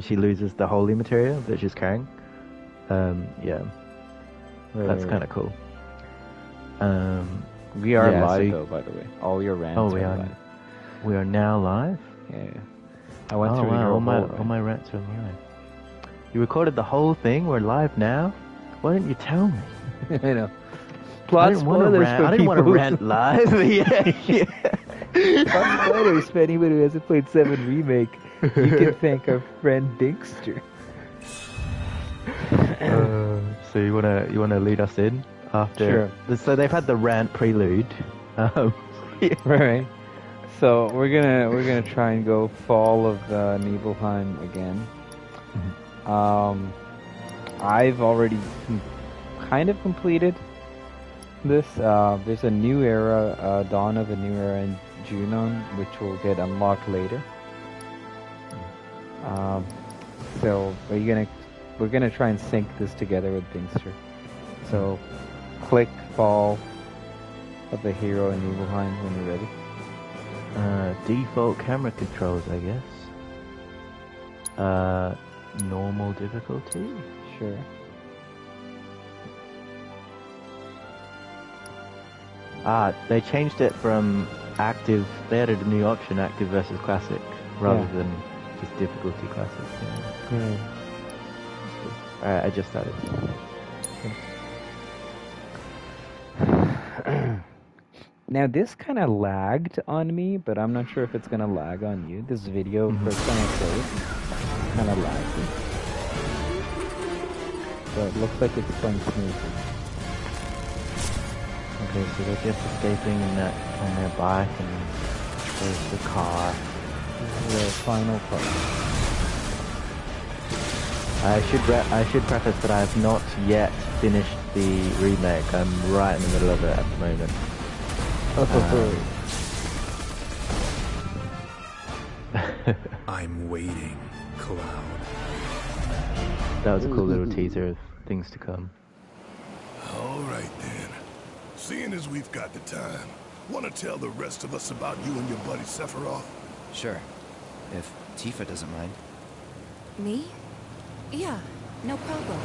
She loses the holy material that she's carrying. Yeah, that's kind of cool. We are yeah, live though, by the way. All your rants oh, we are are live. We are now live? Yeah. I went through your all my rants are live. You recorded the whole thing? We're live now? Why didn't you tell me? I know. Plot spoilers for I didn't want to rant live. yeah. Plot spoilers for anyone who hasn't played 7 Remake. You can thank our friend Dinkster. So you wanna lead us in after? Sure. So they've had the rant prelude. Yeah. Right. So we're gonna try and go Fall of Nibelheim again. I've already kind of completed this. There's a new era, Dawn of a New Era in Junon, which will get unlocked later. So we're gonna try and sync this together with Bingster. So click Fall of the Hero in Nibelheim when you're ready. Default camera controls, I guess. Normal difficulty? Sure. They changed it from active, they added a new option, active versus classic, rather than just difficulty classic. Yeah. Alright, I just started. Now this kind of lagged on me, but I'm not sure if it's gonna lag on you. This video, first time I played, kind of lagged. So it looks like it's playing smoothly. Okay, so they're just escaping in that on their bike, and there's the car. This is the final part. I should preface that I have not yet finished the remake. I'm right in the middle of it at the moment. I'm waiting, Cloud. That was a cool little teaser of things to come. All right then. Seeing as we've got the time, want to tell the rest of us about you and your buddy Sephiroth? Sure, if Tifa doesn't mind. Me? Yeah, no problem.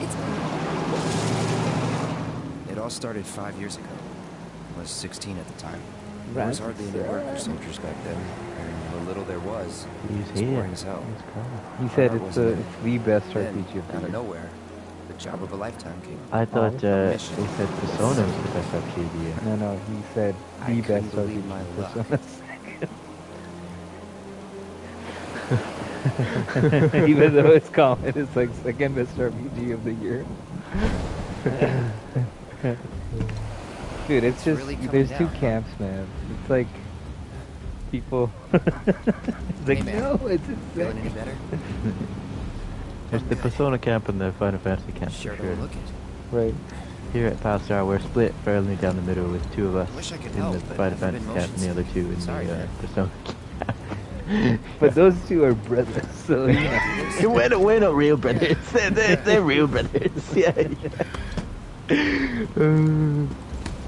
It's It all started 5 years ago. I was 16 at the time. There was hardly any work for soldiers back then, and what little there was, He's was here. boring as hell. He said Heart it's wasn't the best Then, RPG of the out of year. nowhere, the job of a lifetime came. I thought he mission. said Persona was the best RPG of the year. No, he said I the couldn't best believe RPG my of luck. Persona. Even though it's common, it's like second best RPG of the year. Dude, it's just, really there's coming two down. camps, man. It's like, people, it's like, Hey, man. no, it's Feeling any better? There's the Persona camp and the Final Fantasy camp Sure for don't sure. look it. right. Here at Palstar, we're split fairly down the middle with two of us Wish I could in help, the but Final I've been Fantasy camp and the other two in Sorry, the man. Persona camp. But those two are brothers, so, you know. we're not real brothers. They're real brothers. Yeah.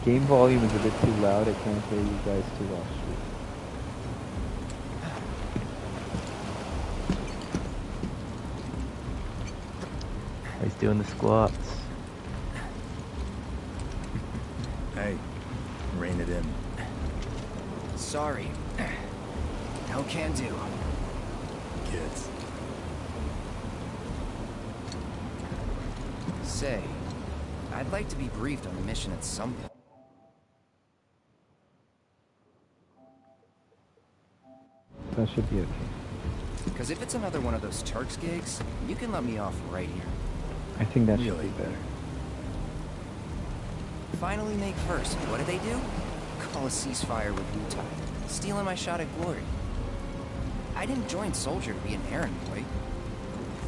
Game volume is a bit too loud, I can't hear you guys too well. He's doing the squats. Hey, rein it in. Sorry. No can do. Kids. Say, I'd like to be briefed on the mission at some point. That should be okay. Because if it's another one of those Turks gigs, you can let me off right here. I think that should Really? be better. Finally May 1st, what do they do? Call a ceasefire with Wu-Tai, stealing my shot at glory. I didn't join Soldier to be an errand boy.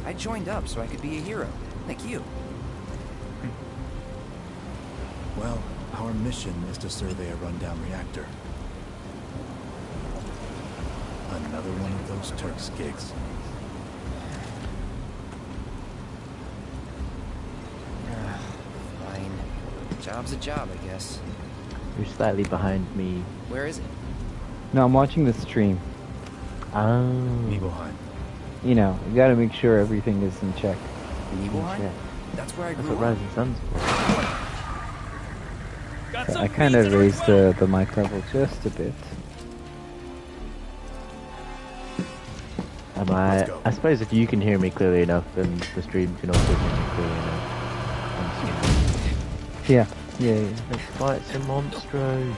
I joined up so I could be a hero, like you. Well, our mission is to survey a rundown reactor. Another one of those Turks gigs. Fine. Job's a job, I guess. You're slightly behind me. Where is it? No, I'm watching the stream. Oh. Nibelheim. you know, you gotta make sure everything is in check. Nibelheim? Yeah. That's where I That's grew what up. Rising Sun's for. I kind of raised the mic level just a bit. I suppose if you can hear me clearly enough, then the stream can also hear me clearly enough. Yeah. Let's fight some monsters.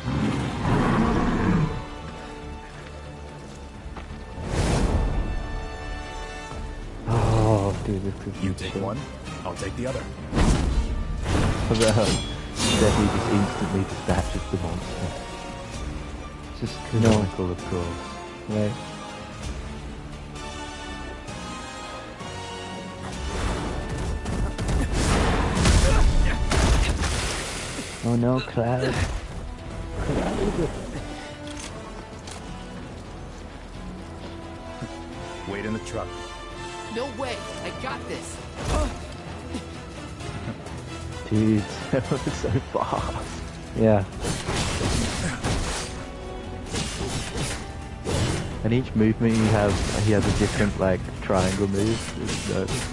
Oh, dude, this could be You take one, I'll take the other. That he just instantly dispatches the monster. Just canonical, of course. Right. Oh no, Cloud. Wait in the truck. No way! I got this! Dude, that was so fast. Yeah. And each movement he has a different, like, triangle move. It's nuts.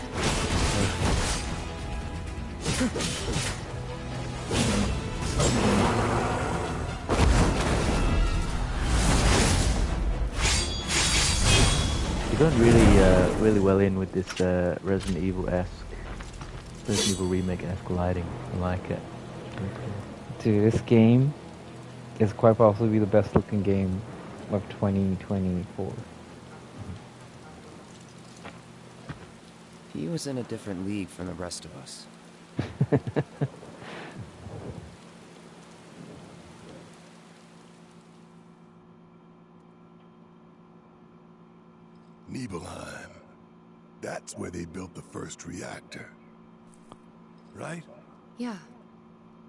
You've gone really well in with this Resident Evil Remake-esque lighting. I like it. Very cool. Dude, this game is quite possibly the best looking game of 2024. He was in a different league from the rest of us. Nibelheim. That's where they built the first reactor. Right? Yeah.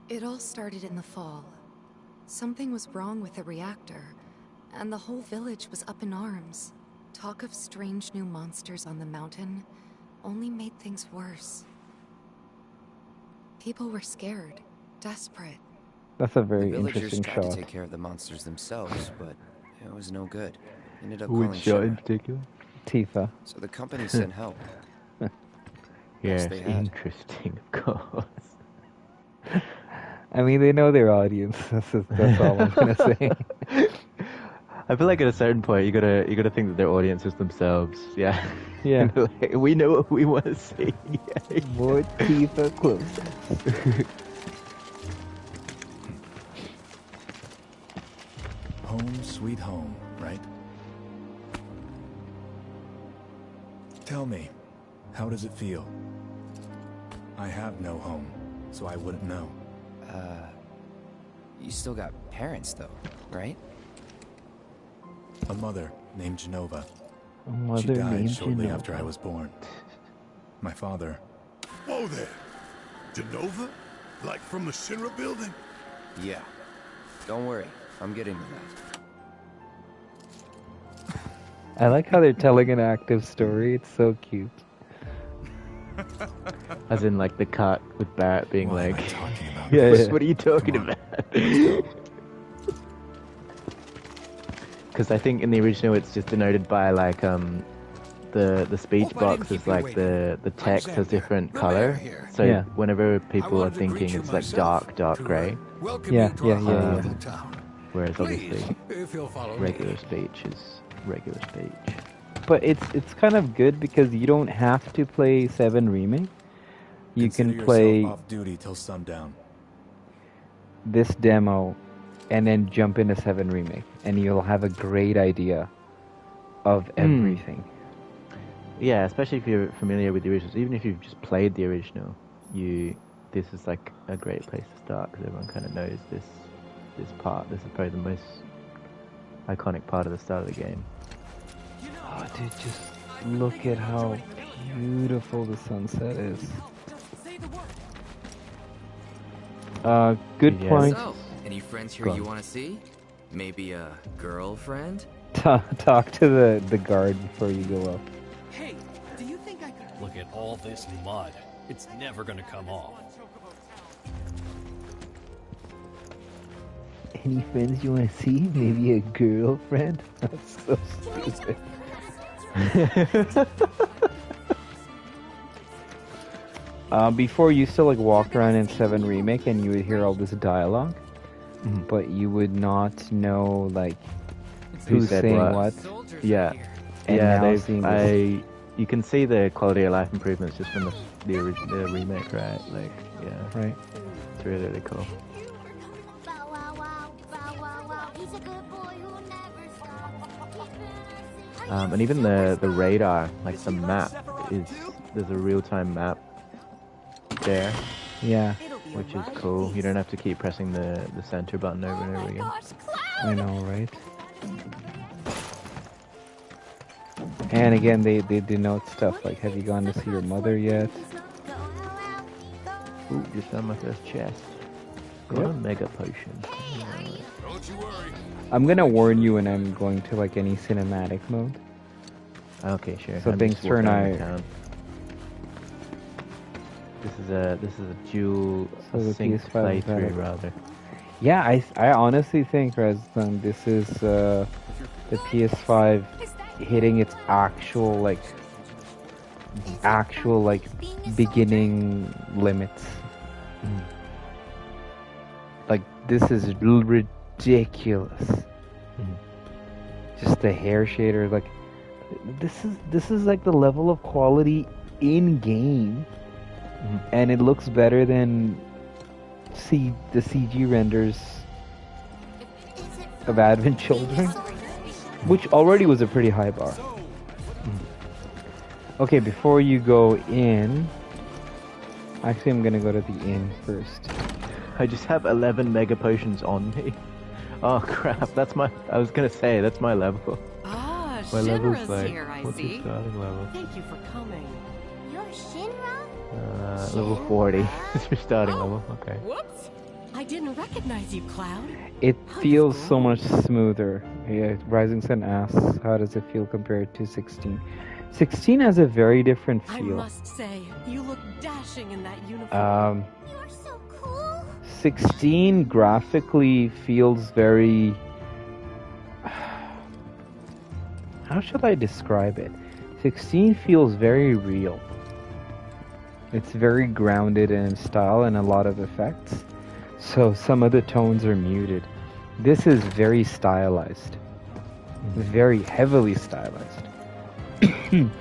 It all started in the fall. Something was wrong with the reactor, and the whole village was up in arms. Talk of strange new monsters on the mountain only made things worse. People were scared, desperate. That's a very The villagers interesting tried shot. to take care of the monsters themselves, but it was no good. Ended up Which calling shot in Shimmer. particular? Tifa. So the company sent help. Yes, they had. interesting, of course. I mean, they know their audience. That's all I'm gonna say. I feel like at a certain point you gotta think that their audience is themselves. Yeah. Yeah. Like, we know what we want to see. More Tifa close. Home sweet home, right? Tell me, how does it feel? I have no home, so I wouldn't know. You still got parents, though, right? A mother named Genova. A mother She died named shortly Genova. after I was born. My father, Whoa there. Genova? Like from the Shinra building? Yeah. Don't worry, I'm getting to that. I like how they're telling an active story. It's so cute. As in, like, the cut with Barrett being what am I like, talking about? Yeah. what are you talking Come on. about? Because I think in the original it's just denoted by, like, the speech Hope I box didn't is keep you like waiting. the text has Xander, different the color. mayor here. So Yeah. whenever people I are wanted to greet thinking you it's like myself dark to, grey, welcome Yeah, you to yeah, our yeah, home yeah. little town. whereas Please, obviously if you'll follow regular me. speech is regular speech. But it's kind of good because you don't have to play 7 Remake. You Consider can play yourself off duty till sundown. this demo and then jump into 7 Remake, and you'll have a great idea of everything. Yeah, especially if you're familiar with the originals. Even if you've just played the original, this is like a great place to start because everyone kind of knows this part. This is probably the most iconic part of the start of the game. Oh, dude, just look at how beautiful the sunset is. Good Yeah. point. So, any friends here Go on. you want to see? Maybe a girlfriend? Talk to the guard before you go up. Hey, do you think I could... Look at all this mud. It's never gonna come off. Any friends you want to see? Maybe a girlfriend? That's so stupid. Before you used to like walk around in 7 Remake and you would hear all this dialogue, but you would not know like who's said saying what. what. Yeah. And Yeah, now seeing this- you can see the quality of life improvements just from the remake, right? Like, yeah, Right. it's really, really cool. And even the radar, like the map, there's a real-time map there, Yeah, which is cool. You don't have to keep pressing the center button over and over again. I know, right? And again, they denote stuff like, have you gone to see your mother yet? Ooh, just found my first chest. Got a mega potion. Alright. Don't you worry. I'm gonna warn you when I'm going to like any cinematic mode. Okay, sure. So I'm thanks just for walking around now. the town. This is a dual So the sync PS5 is better. playthrough rather. Yeah, I honestly think, Reston, this is the PS5 hitting its actual beginning limits. Like this is ridiculous. Just the hair shader, like this is like the level of quality in game, and it looks better than the CG renders of Advent Children, which already was a pretty high bar. Okay, before you go in, actually I'm gonna go to the inn first. I just have 11 mega potions on me. Oh crap, I was gonna say, that's my level. Ah, My level's Shinra's like, here, I what's see. your starting level? Thank you for coming. You're Shinra? Level 40 is your starting level, okay. Whoops! I didn't recognize you, Cloud. It feels so much smoother. Yeah, Rising Sun asks, how does it feel compared to 16? 16 has a very different I feel. must say, you look dashing in that uniform. You're so cool. 16 graphically feels very... How should I describe it? 16 feels very real. It's very grounded in style and a lot of effects. So some of the tones are muted. This is very stylized. Very heavily stylized.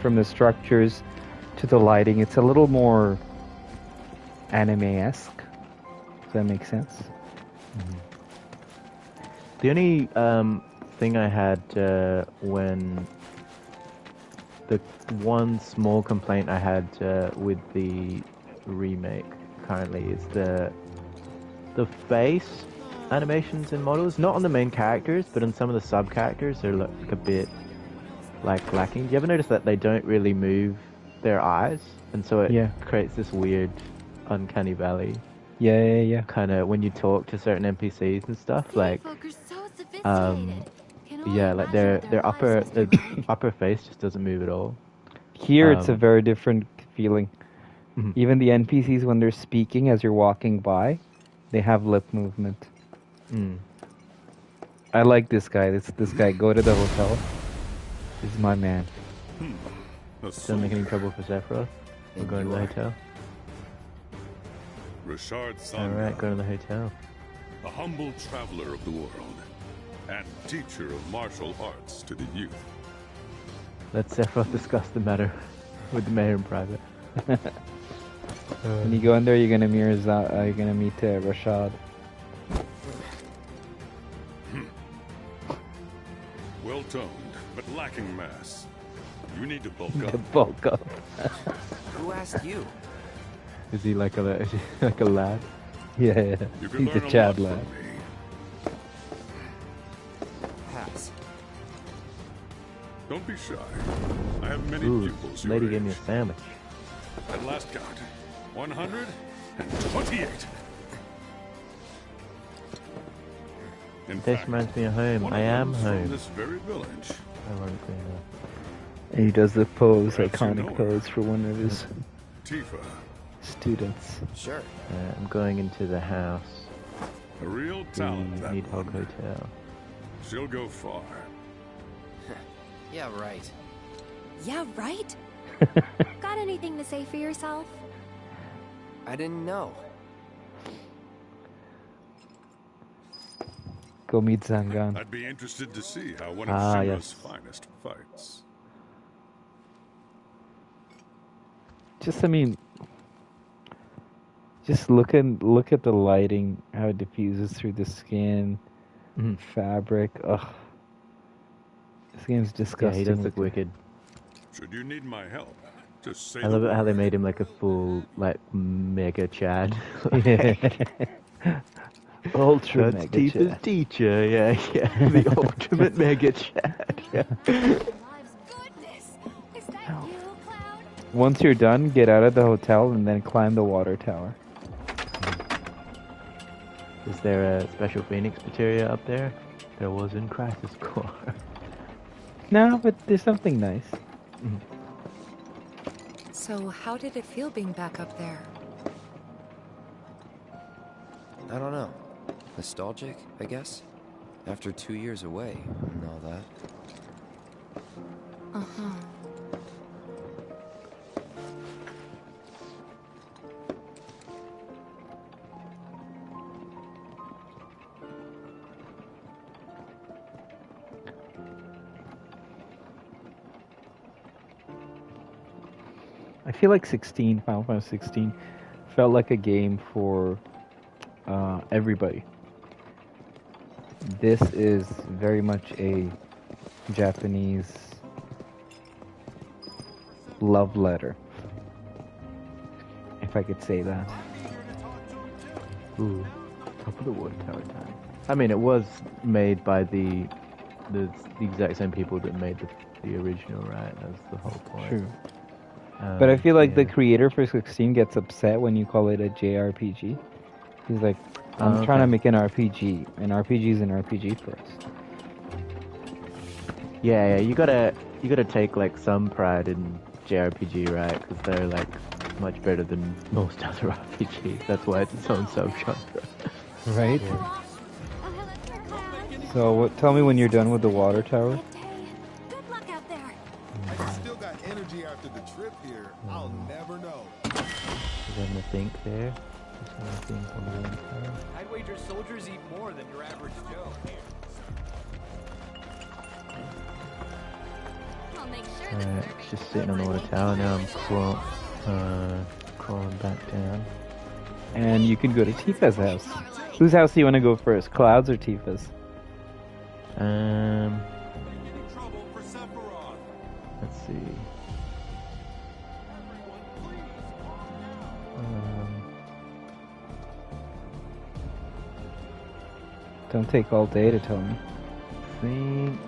From the structures to the lighting, it's a little more anime-esque. Does that make sense? The only thing I had when the one small complaint I had with the remake currently is the face animations and models, not on the main characters, but on some of the sub characters, they're like a bit like lacking. Do you ever notice that they don't really move their eyes, and so it creates this weird uncanny valley? Yeah. Kind of when you talk to certain NPCs and stuff, like Folk are so sophisticated. Can only yeah, like imagine their what upper lives must be upper face just doesn't move at all. Here it's a very different feeling. Even the NPCs, when they're speaking as you're walking by, they have lip movement. I like this guy. This guy. Go to the hotel. This is my man. Don't make any trouble for Sephiroth. We're going to the hotel. Richard Alright, go to the hotel. a humble traveler of the world, and teacher of martial arts to the youth. Let Sephiroth discuss the matter with the mayor in private. When you go in there, you're gonna you're gonna meet Rashad. Well toned, but lacking mass. You need to bulk up. The bulk up. Who asked you? Is he like a lad? Yeah. You can He's a learn Chad lot lad. from me. Pass. Don't be shy. I have many Ooh, pupils your lady gave me a age. sandwich. At last count, 128. In This fact, reminds me of home. one I of am them's from home. this very village. Ironically enough. And he does the pose, Perhaps you know iconic her. pose for one of his Tifa, students. Sure. I'm going into the house. a real The talent, that Needhog one. Hotel. She'll go far. Yeah, right. Yeah, right? Got anything to say for yourself? I didn't know. Go meet Zangan. I'd be interested to see how one of Ah, Shinra's yes. finest fights. Just, I mean, just look at the lighting, how it diffuses through the skin, fabric. Ugh, this game's Yeah, disgusting. he does look looking. wicked. Should you need my help, just say I love it how they made him like a full, like, mega Chad. Ultra That's mega Tifa's Chad. teacher, yeah. The ultimate mega Chad. Yeah. Goodness! Is that you, Cloud? Once you're done, get out of the hotel and then climb the water tower. Is there a special Phoenix materia up there? There was in Crisis Core. No, but there's something nice. So, how did it feel being back up there? I don't know. Nostalgic, I guess? After 2 years away and all that. Uh-huh. I feel like Final Fantasy 16 felt like a game for everybody. This is very much a Japanese love letter, if I could say that. Ooh, top of the water tower time. I mean, it was made by the exact same people that made the original, right? That's the whole point. True. But I feel like the yeah. creator for 16 gets upset when you call it a JRPG. He's like, I'm trying to make an RPG. An RPG is an RPG for us. Yeah, you gotta take like some pride in JRPG, right? Because they're like much better than most other RPGs. That's why it's its own subgenre. Right? Yeah. So, tell me when you're done with the water tower. Good luck out there. I still got energy after the trip here. I'll never know. Is there a think there? Is there anything on the water tower? I'd wager soldiers eat more than your average Joe here. I'll make sure Alright, it's just sitting on the water tower now. I'm crawling back down. And you can go to Tifa's house. Whose house do you want to go first? Cloud's or Tifa's? Let's see. Don't take all day to tell me. I think.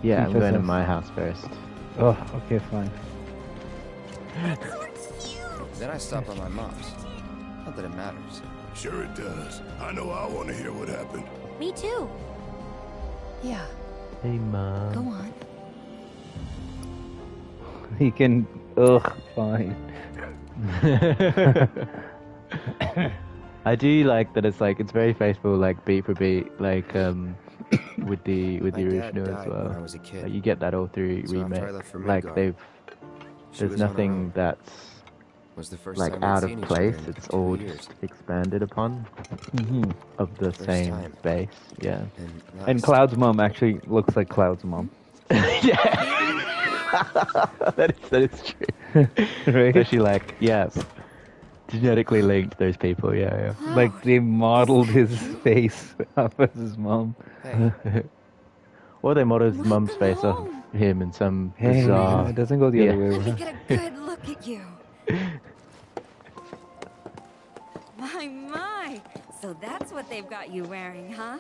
Yeah, I'm Tifa's going to house. my house first. Oh, okay, fine. Then I stop by my mom's. Not that it matters. Sure it does. I know I want to hear what happened. Me too. Yeah, Hey, Mom. go on. He can. Ugh, fine. I do like that it's like it's very faithful, like beat for beat, like with the My dad original as died well. when I was a kid. Like, you get that all through So after I remake. left for Like Midgard, she there's was on her nothing own. that's Was the first like time we'd out of seen each place. other in It's 2 all years. just expanded upon Mm-hmm. of the First same time. base. Yeah. And Cloud's mom actually looks like Cloud's mom. Yeah. that is true. Right? Especially like genetically linked those people. Yeah. Like they modeled his face off of his mom. Hey, Or they modeled his mum's face off him in some Hey, bizarre. it doesn't go the other way Let me around. get a good look at you. My. So that's what they've got you wearing, huh?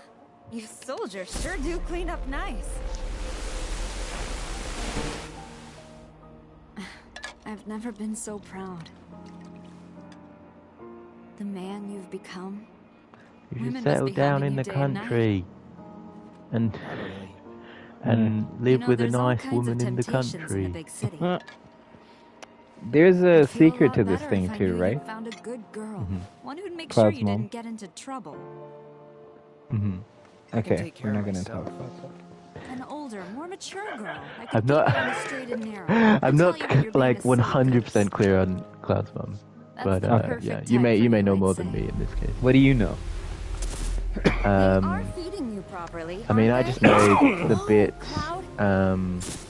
You soldiers sure do clean up nice. I've never been so proud. The man you've become. You should Women must settle be down hounding in you the day and night. country and not really. live You know, with a there's all nice kinds woman of in the temptations in country. a big city. There's a I'd feel secret lot to this better thing if I too, knew right? you'd found a good girl, one who'd make Cloud's sure you mom. didn't get into trouble. Mm-hmm. I can Okay, take we're care not of gonna talk myself. about that. an older, more mature girl. I could I'm keep not. it on the straight and narrow. I'm Tell not you when you're being like a silly 100% goose. clear on Cloud's mom, That's but the perfect yeah, type you may for know I'd more say. than me in this case. What do you know? They are Um, feeding you properly, I mean, I aren't just they? know the Oh, bits, Cloud.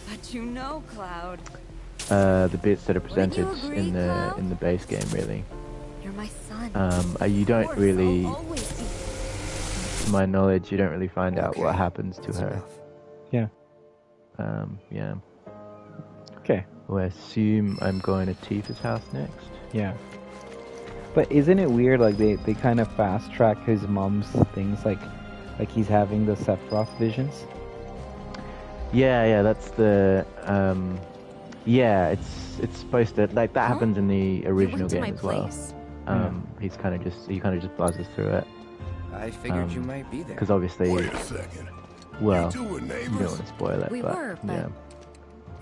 But you know, Cloud. the bits that are Wouldn't you presented agree, Cloud? in the base game, really. You're my son. You Of don't course, really, I'll always be. to my knowledge, you don't really find out what Okay, happens to that's her. enough. Yeah. Yeah. Okay. Well, I assume I'm going to Tifa's house next. Yeah. But isn't it weird? Like they kind of fast track his mom's things, like he's having the Sephiroth visions. Yeah, that's the yeah, it's supposed to like that happens in the original went to game my as well. place. He kind of just buzzes through it I figured you might be there. because obviously, Wait a second. well, You two were you don't neighbors? want to spoil it, We but were, but yeah.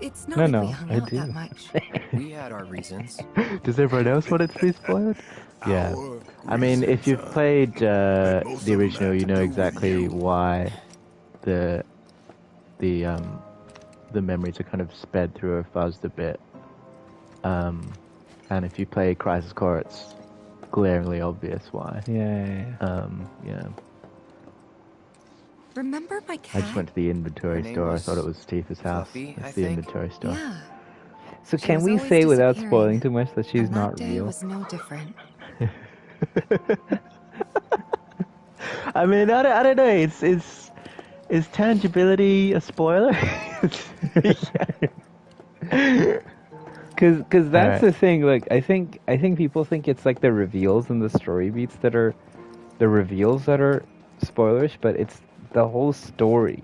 it's not No, like no, we hung I out do. that much. We had our reasons. Does everyone else want it to be spoiled? Yeah. Our I mean, if you've reasons, played But most of the them original, had you to know do with exactly you. why the memories are kind of sped through or fuzzed a bit. And if you play Crisis Core, it's glaringly obvious why. Yeah. Yeah. Remember my I cat? just went to the inventory Her name store. I was thought it was Tifa's house. Fluffy, It's I the think. inventory store. Yeah. So She can was we always say without disappearing, spoiling too much that she's and not that day real? was no different. I mean, I don't know. Is tangibility a spoiler? Cause that's Alright. the thing. Like I think people think it's like the reveals and the story beats that are the reveals that are spoilers, but it's the whole story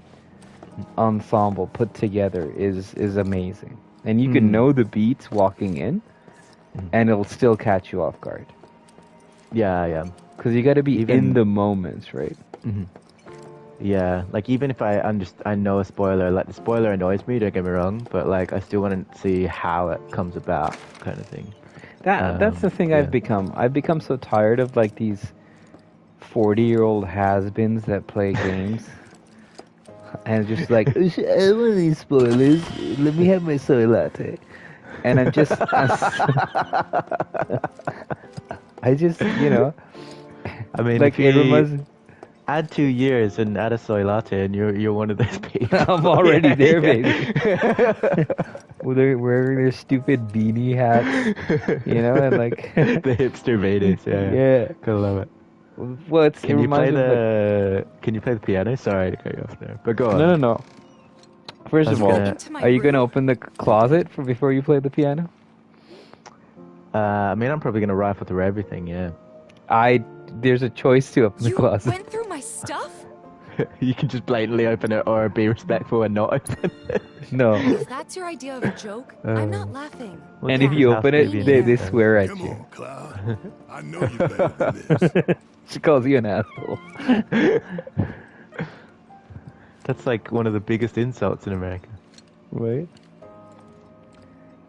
ensemble put together is amazing, and you can know the beats walking in, and it'll still catch you off guard. Yeah. Because you got to be Even- in the moments, right? Yeah, like even if I know a spoiler, like the spoiler annoys me, don't get me wrong, but like I still want to see how it comes about, kind of thing. That's the thing yeah. I've become. I've become so tired of like these 40-year-old has-beens that play games. And just like, I want these spoilers. Let me have my soy latte. And I just, I mean, like if you everyone was, add 2 years and add a soy latte, and you're one of those people. I'm already Yeah, there, yeah. baby. They're wearing their stupid beanie hats, and like The hipster Vedas, yeah. Yeah. Gotta love it. Well, Can you play the piano? Sorry to cut you off there, but go on. No. First I was of all, gonna- are you gonna open the closet before you play the piano? I mean, I'm probably gonna rifle through everything. Yeah. There's a choice to open the You closet. went through my stuff? You can just blatantly open it, or be respectful and not open it. No. If that's your idea of a joke, I'm not laughing. Well, And if Tifa's you house open may be it, they different. swear at Come you. on, Cloud. I know you're better than this. She calls you an asshole. That's like one of the biggest insults in America. Right?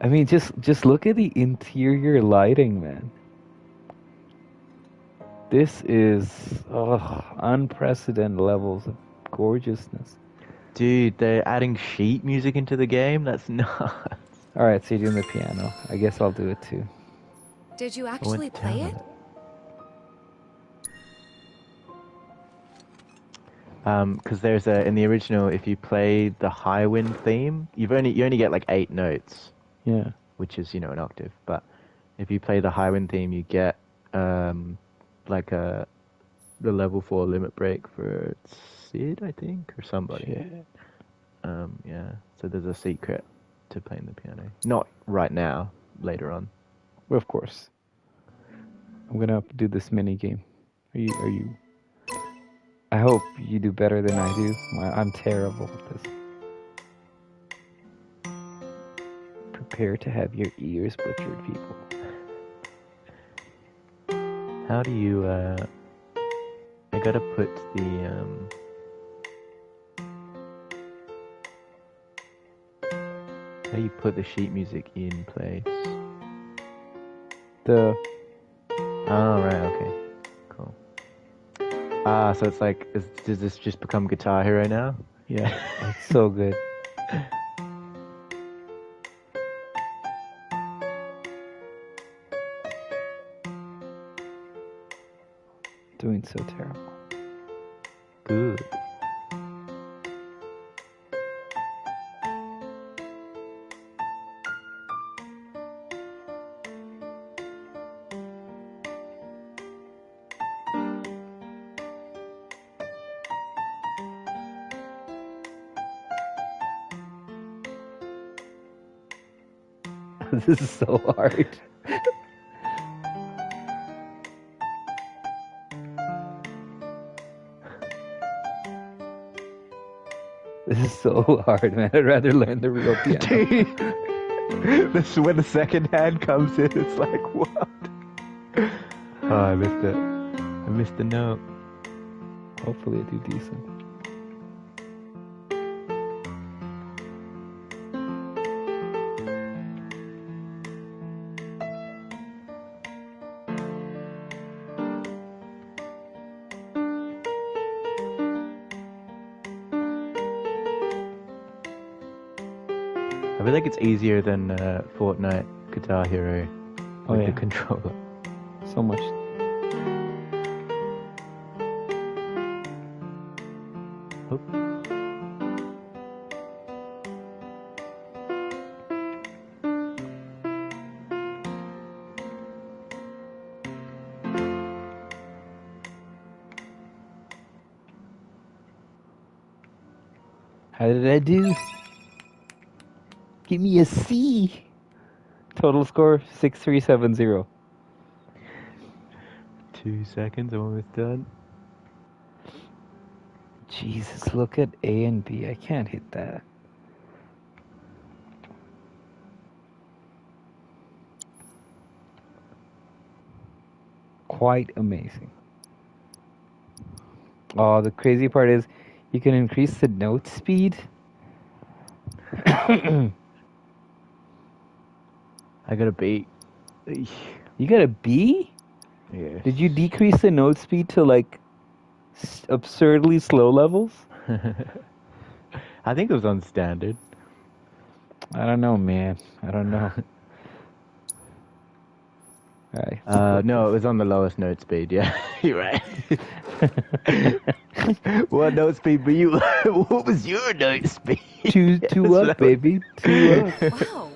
I mean, just look at the interior lighting, man. This is unprecedented levels of gorgeousness. Dude, they're adding sheet music into the game? That's nuts. Alright, so you're doing the piano. I guess I'll do it too. Did you actually play it? Because there's in the original, if you play the high wind theme, you only get like 8 notes. Yeah. Which is, an octave. But if you play the high wind theme, you get like the level 4 limit break for Sid, I think, or somebody. Shit. Yeah. So there's a secret to playing the piano. Not right now, later on. Well, of course. I'm gonna do this mini game. Are you? I hope you do better than I do. I'm terrible at this. Prepare to have your ears butchered, people. How do you, I gotta put the, how do you put the sheet music in place? The... Oh, right, okay. Cool. So it's like, does this just become Guitar Hero now? Yeah. It's so good. Doing so terrible. Good. This is so hard. This is so hard, man. I'd rather learn the real piano. This when the second hand comes in, it's like, what? Oh, I missed it. I missed the note. Hopefully I do decent. I feel like it's easier than Fortnite Guitar Hero Oh, with yeah. the controller. So much. Oop. How did I do? Give me a C. Total score 6370. 2 seconds, I'm almost done. Jesus, look at A and B. I can't hit that. Quite amazing. Oh, the crazy part is you can increase the note speed. I got a B. You got a B? Yeah. Did you decrease the note speed to like absurdly slow levels? I think it was on standard. I don't know, man. I don't know. Alright. No, it was on the lowest note speed. Yeah, you're right. What note speed were you? What was your note speed? Two up, baby. 2 up. Wow.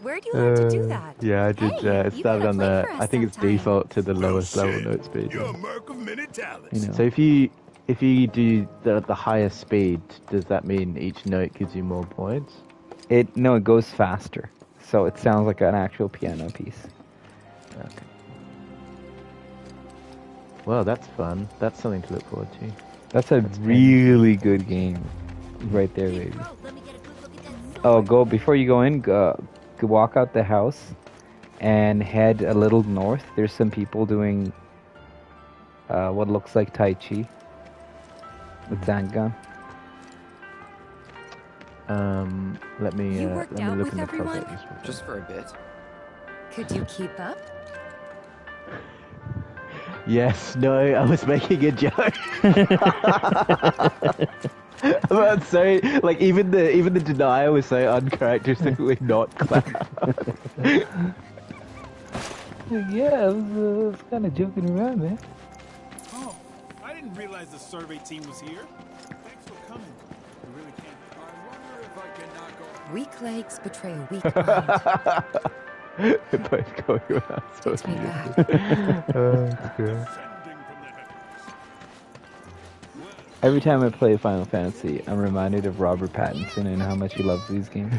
Where do you learn to do that? Yeah, I did. Hey, It you started gotta on play the. for us I think it's sometime. default to the lowest level shit. note speed. You're a merc of many talents. You know. So if you do the highest speed, does that mean each note gives you more points? No, it goes faster. So it sounds like an actual piano piece. Okay. Well, that's fun. That's something to look forward to. That's a really good game. Right there, baby. Oh, before you go in, go walk out the house and head a little north. There's some people doing what looks like Tai Chi with Zangan. Let me You worked let me out look with in the everyone? closet just real quick. Just for a bit. Could you keep up? Yes, no, I was making a joke. But so, like, even the denier was so uncharacteristically not clever. Yeah, I was kind of joking around, man. Oh, I didn't realize the survey team was here. Thanks for coming. I really can't. I wonder if I can knock off. Weak legs betray a weak mind. They're both going around. So Takes me back. that's great. Every time I play Final Fantasy, I'm reminded of Robert Pattinson and how much he loves these games.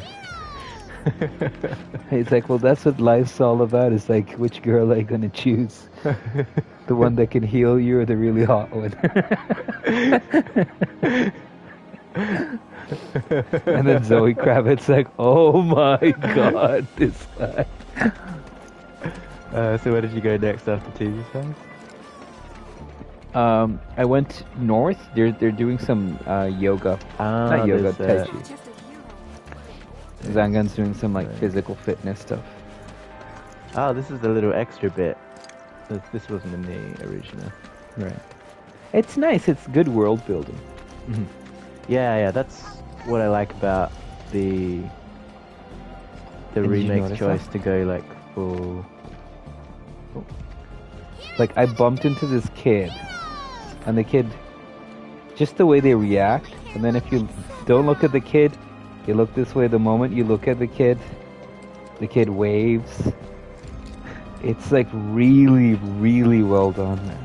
It's like, well, that's what life's all about. It's like, which girl are you gonna choose? The one that can heal you or the really hot one? And then Zoe Kravitz like, oh my god, this guy. So where did you go next after TV's house? I went north. They're doing some yoga. Not yoga, Tai Chi. Zangan's doing some like physical fitness stuff. Oh, this is the little extra bit. This wasn't in the original. Right. It's nice. It's good world building. Mm-hmm. Yeah, that's what I like about the Did you remake's notice choice that? to go like full. Like, I bumped into this kid, and the kid, just the way they react, and then if you don't look at the kid, you look this way. The moment you look at the kid waves. It's like really, really well done, man.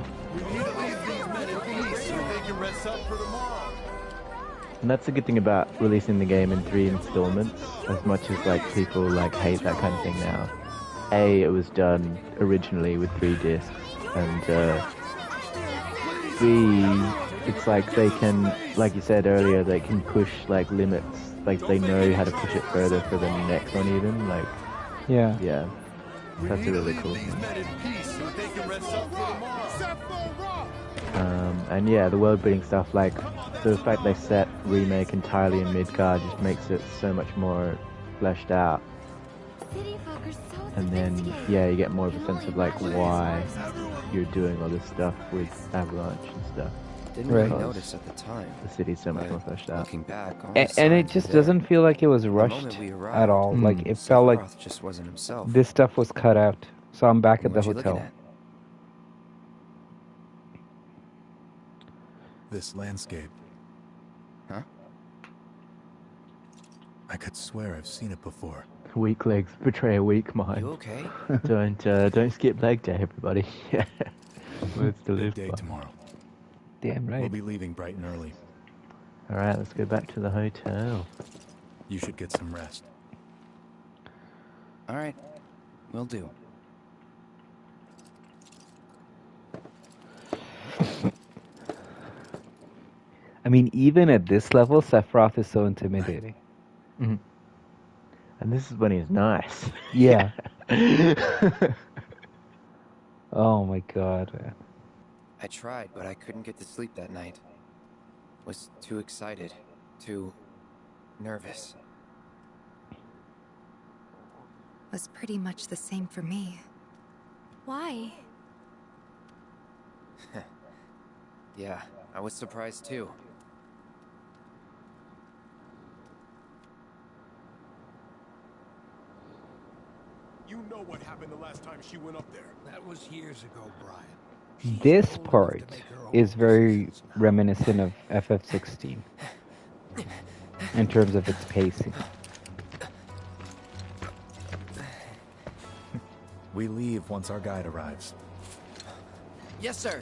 And that's the good thing about releasing the game in 3 installments. As much as like people like hate that kind of thing now, it was done originally with 3 discs, and B, it's like they can, like you said earlier, they can push like limits. Like they know how to push it further for the next one, even like. Yeah. That's a really cool thing. And yeah, the world-building stuff, like the fact they set remake entirely in Midgard just makes it so much more fleshed out. And then, yeah, you get more of a sense of like why you're doing all this stuff with Avalanche and stuff. Didn't really notice at the time. The city's so much more fleshed out. Looking back, all And it just doesn't feel like it was rushed moment we arrived, at all. Like, it felt like Sephiroth just wasn't himself. this stuff was cut out. So I'm back at the What you looking hotel. at? This landscape. Huh? I could swear I've seen it before. Weak legs betray a weak mind. You okay? Don't skip leg day, everybody. Yeah. Words to live Big day by. tomorrow. Damn right. We'll be leaving bright and early. All right, let's go back to the hotel. You should get some rest. All right, will do. I mean, even at this level, Sephiroth is so intimidating. Mm-hmm. And this is when he's nice. Yeah. Oh my god, man. I tried, but I couldn't get to sleep that night. Was too excited, too nervous. Was pretty much the same for me. Why? Yeah, I was surprised too. You know what happened the last time she went up there. That was years ago, Brian. This part is very reminiscent of FF16 in terms of its pacing. We leave once our guide arrives. Yes, sir.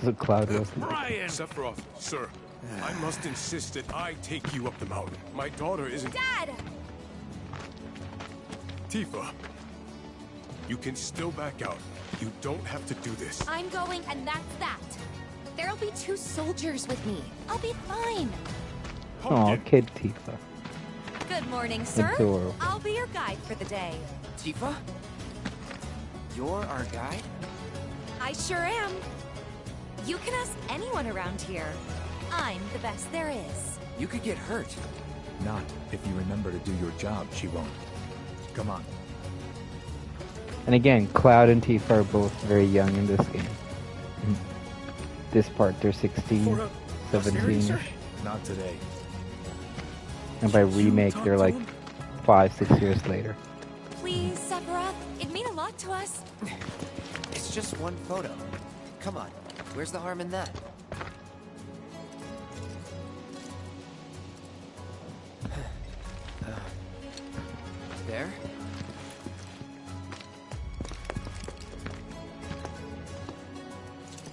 The cloud was Brian! Sephiroth, sir, I must insist that I take you up the mountain. My daughter isn't... Dad! Tifa, you can still back out. You don't have to do this. I'm going, and that's that. There'll be 2 soldiers with me. I'll be fine. Oh, kid Tifa. Good morning, sir. Adorable. I'll be your guide for the day. Tifa? You're our guide? I sure am. You can ask anyone around here. I'm the best there is. You could get hurt. Not if you remember to do your job, she won't. Come on. And again, Cloud and Tifa are both very young in this game. This part, they're 16, 17. Not today. And by remake, they're like 5-6 years later. Please, Sephiroth, it'd mean a lot to us. It's just one photo. Come on, where's the harm in that? There?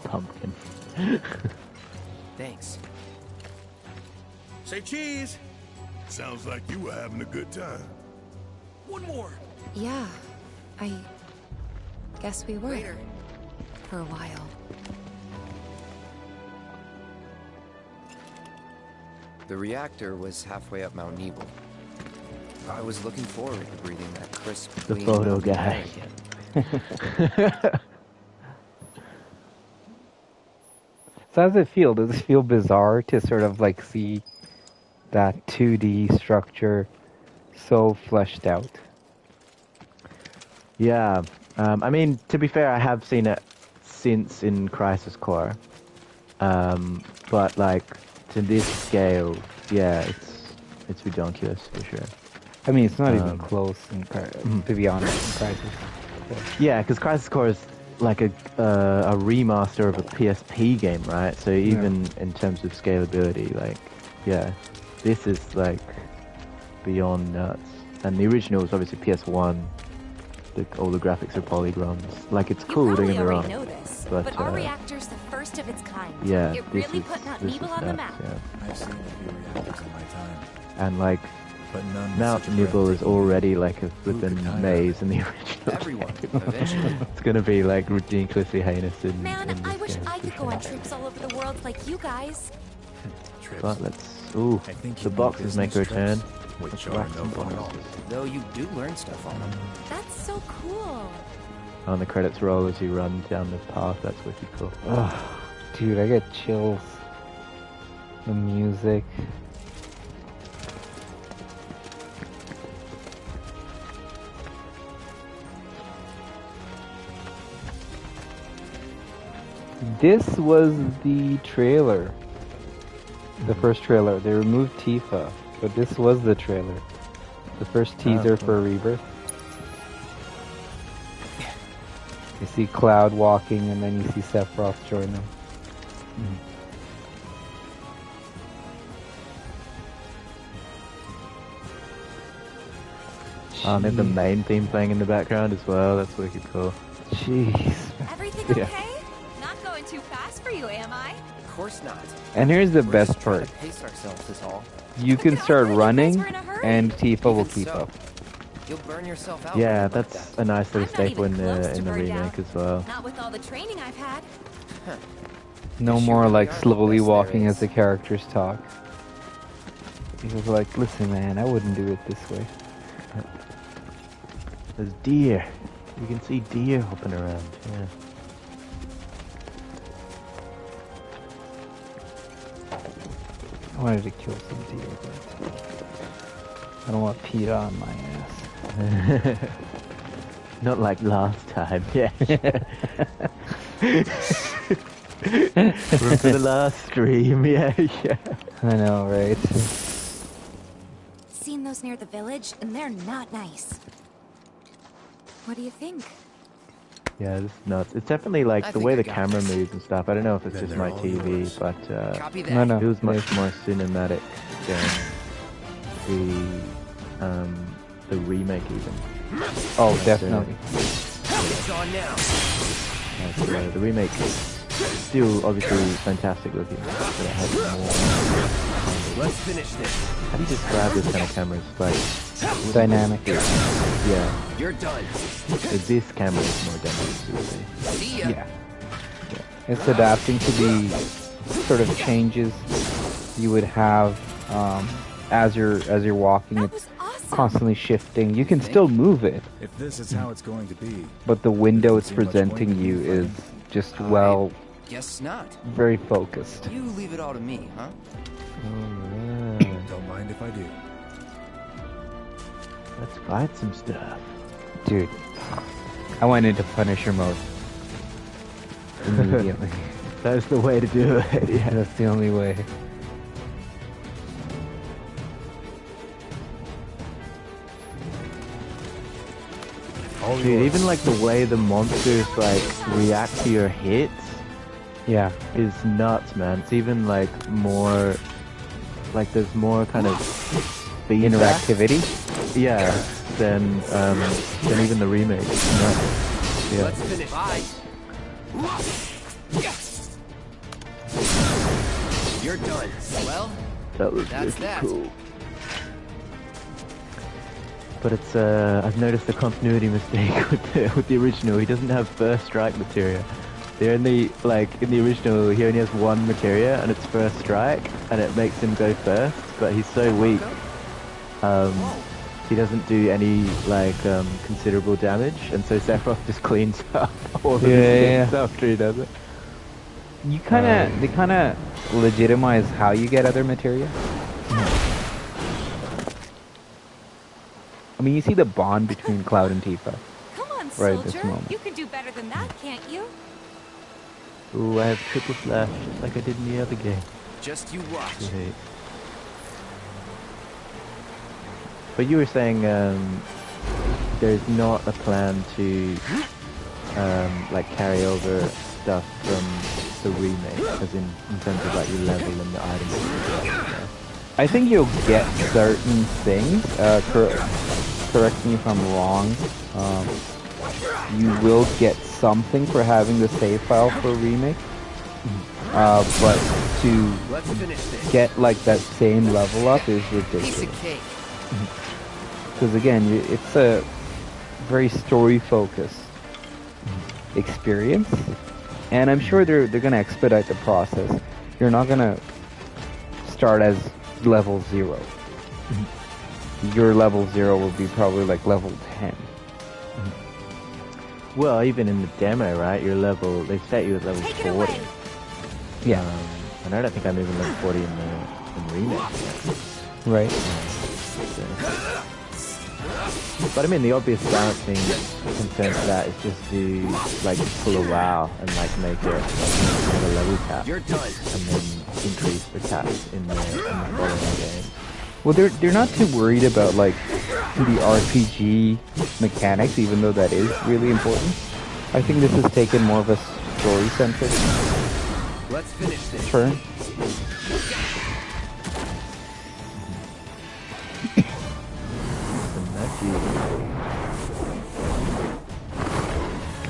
Pumpkin. Thanks. Say cheese! Sounds like you were having a good time. One more. Yeah, I guess we were. Later. For a while. The reactor was halfway up Mount Nebel. I was looking forward to breathing that crisp, The clean photo mountain guy. air again. So how does it feel? Does it feel bizarre to sort of like see that 2D structure so fleshed out? Yeah. I mean, to be fair, I have seen it since in Crisis Core. But like, to this scale, yeah, it's ridiculous for sure. I mean, it's not even close, to be honest, in Crisis. Yeah, because Crisis Core is like a remaster of a PSP game, right? So even in terms of scalability, like, yeah, this is like beyond nuts. And the original was obviously PS1. All the graphics are polygons. Like, it's cool, don't get me wrong. Know this, but our reactor's the first of its kind. Yeah, it really put Mount Nebel on the map. Yeah. I've seen a few reactors in my time. And like, But none Mount Nebel is already like a flippin' maze in the original. Everyone, eventually. It's gonna be like ridiculously heinous in Man, in this I wish game, I for could go sure. on trips all over the world like you guys. But let's. Ooh, I think the you need boxes make a business return. trips, which Let's are whack no some fun at all. boxes. Though you do learn stuff on them. That's so cool. On the credits roll as you run down the path. That's wicked cool. Oh, dude, I get chills. The music. This was the trailer. The first trailer. They removed Tifa, but this was the trailer. The first teaser for Rebirth. You see Cloud walking, and then you see Sephiroth join them. And then the main theme playing in the background as well. That's wicked cool. Jeez. Everything Yeah. okay? Not going too fast for you, am I? Of course not. And here's the We're best just trying part. to pace ourselves is all. You can start running, we're in a hurry. and Tifa will Even keep so, up. You'll burn yourself out. Yeah, running like that's that. a nice little I'm not staple even in close the to burned remake out. as well. Not with all the training I've had. No Guess you more really like are the slowly best there walking is. as the characters talk. He was like, listen man, I wouldn't do it this way. There's deer. You can see deer hopping around. Yeah. I wanted to kill some deer, but I don't want PETA on my ass. Not like last time, yeah. Remember the last stream, yeah. I know, right? Seen those near the village, and they're not nice. What do you think? Yeah, this is nuts. It's definitely like I the think way I the got camera this. moves and stuff. I don't know if it's Then just they're my all TV, yours. but Copy that. No, no. it was much Yes. more cinematic than the remake even. Oh, definitely. It's on now. The remake still obviously fantastic looking, but it has more. Let's finish this. How do you describe this kind of camera? It's like Dynamic. yeah. You're done. So this camera is more dynamic, you would say. See ya. Yeah. It's adapting to the sort of changes you would have as you're walking. That It's was awesome. constantly shifting. You can still move it, If this is how it's going to be, but the window it's Doesn't seem much presenting point in you you is fighting. just well, Guess not. very focused. You leave it all to me, huh? don't mind if I do. Let's fight some stuff. Dude, I went into Punisher mode immediately. That's the way to do it. Yeah. That's the only way. Dude, even like the way the monsters like react to your hits Yeah. is nuts, man. It's even like more, like there's more kind of feedback. Interactivity. Yeah, than even the remake. It's nuts. Yeah. Let's finish. Bye. You're done. Well, That was that's really that. cool. But it's I've noticed a continuity mistake with the original. He doesn't have first strike materia. They're only like in the original he only has one materia and it's first strike and it makes him go first, but he's so weak. He doesn't do any like considerable damage, and so Sephiroth just cleans up all of his hits after he does it. You they kind of legitimize how you get other materia. I mean, you see the bond between Cloud and Tifa. Come on, Right at this soldier. moment. You can do better than that, can't you? Ooh, I have triple slash just like I did in the other game. Just you watch. Sweet. But you were saying there's not a plan to like carry over stuff from the remake, as in terms of like your level and the items that you get. Yeah. I think you'll get certain things. Correct me if I'm wrong. You will get something for having the save file for remake. But to get like that same level up is ridiculous. Because again, it's a very story-focused experience, and I'm sure they're gonna expedite the process. You're not gonna start as level 0. Your level 0 will be probably like level 10. Well, even in the demo, right? Your level, they set you at level 40. Yeah. And I don't think I'm even level 40 in remake. Right. But I mean, the obvious balancing concern for that is just to like pull a WoW and like make it have a level cap. You're done. And then increase the caps in the following game. Well, they're not too worried about like the RPG mechanics, even though that is really important. I think this has taken more of a story-centric Let's finish this. turn.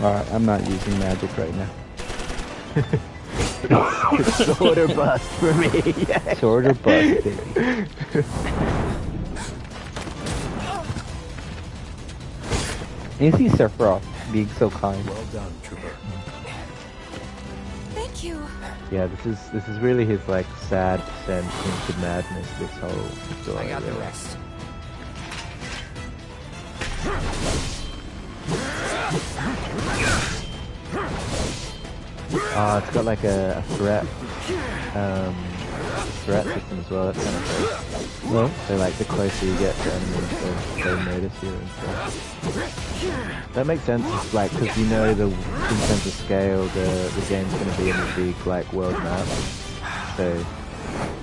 Alright, I'm not using magic right now. Sword or bust for me. Yeah. Sword or bust, baby. You see Sephiroth being so kind. Well done, Trooper. Thank you. Yeah, this is really his like sad descent into madness. This whole story. I got the really. rest. It's got like a threat system as well. That's kind of cool. Well, So like the closer you get to enemies, they notice you and stuff. That makes sense. It's like because you know in terms of scale, the game's going to be in a big like world map. So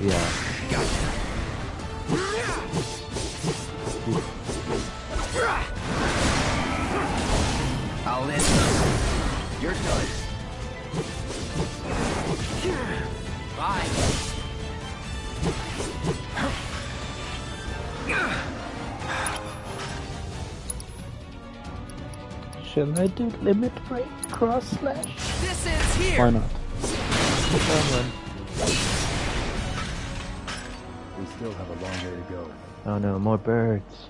yeah. I'll end. You're done. Bye. shall I do limit break cross slash? This is here. Why not? We still have a long way to go. Oh no, more birds.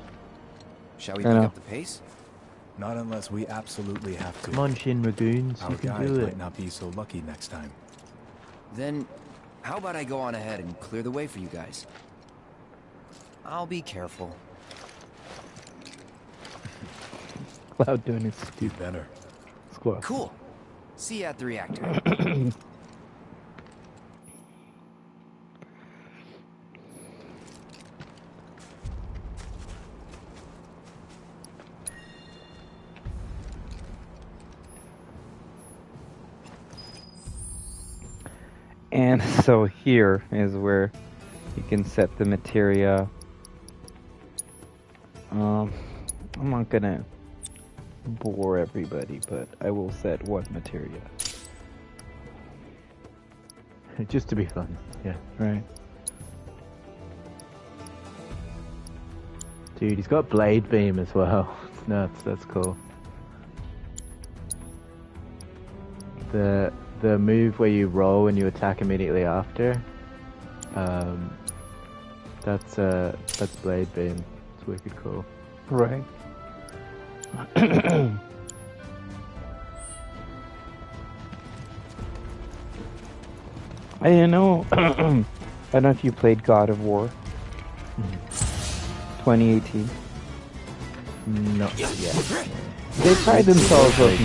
Shall we pick up the pace? Not unless we absolutely have to. Come on, Shin Ragoons, Our you can guys do might it. not be so lucky next time. Then, how about I go on ahead and clear the way for you guys? I'll be careful. Cloud doing his You better. squad. Cool. See you at the reactor. And so here is where you can set the materia. I'm not gonna bore everybody, but I will set one materia. Just to be fun, yeah. Right. Dude, he's got blade beam as well. It's nuts. That's cool. The move where you roll and you attack immediately after. That's blade beam. It's wicked cool. Right. I know. I don't know if you played God of War 2018. Not yet. They pride themselves on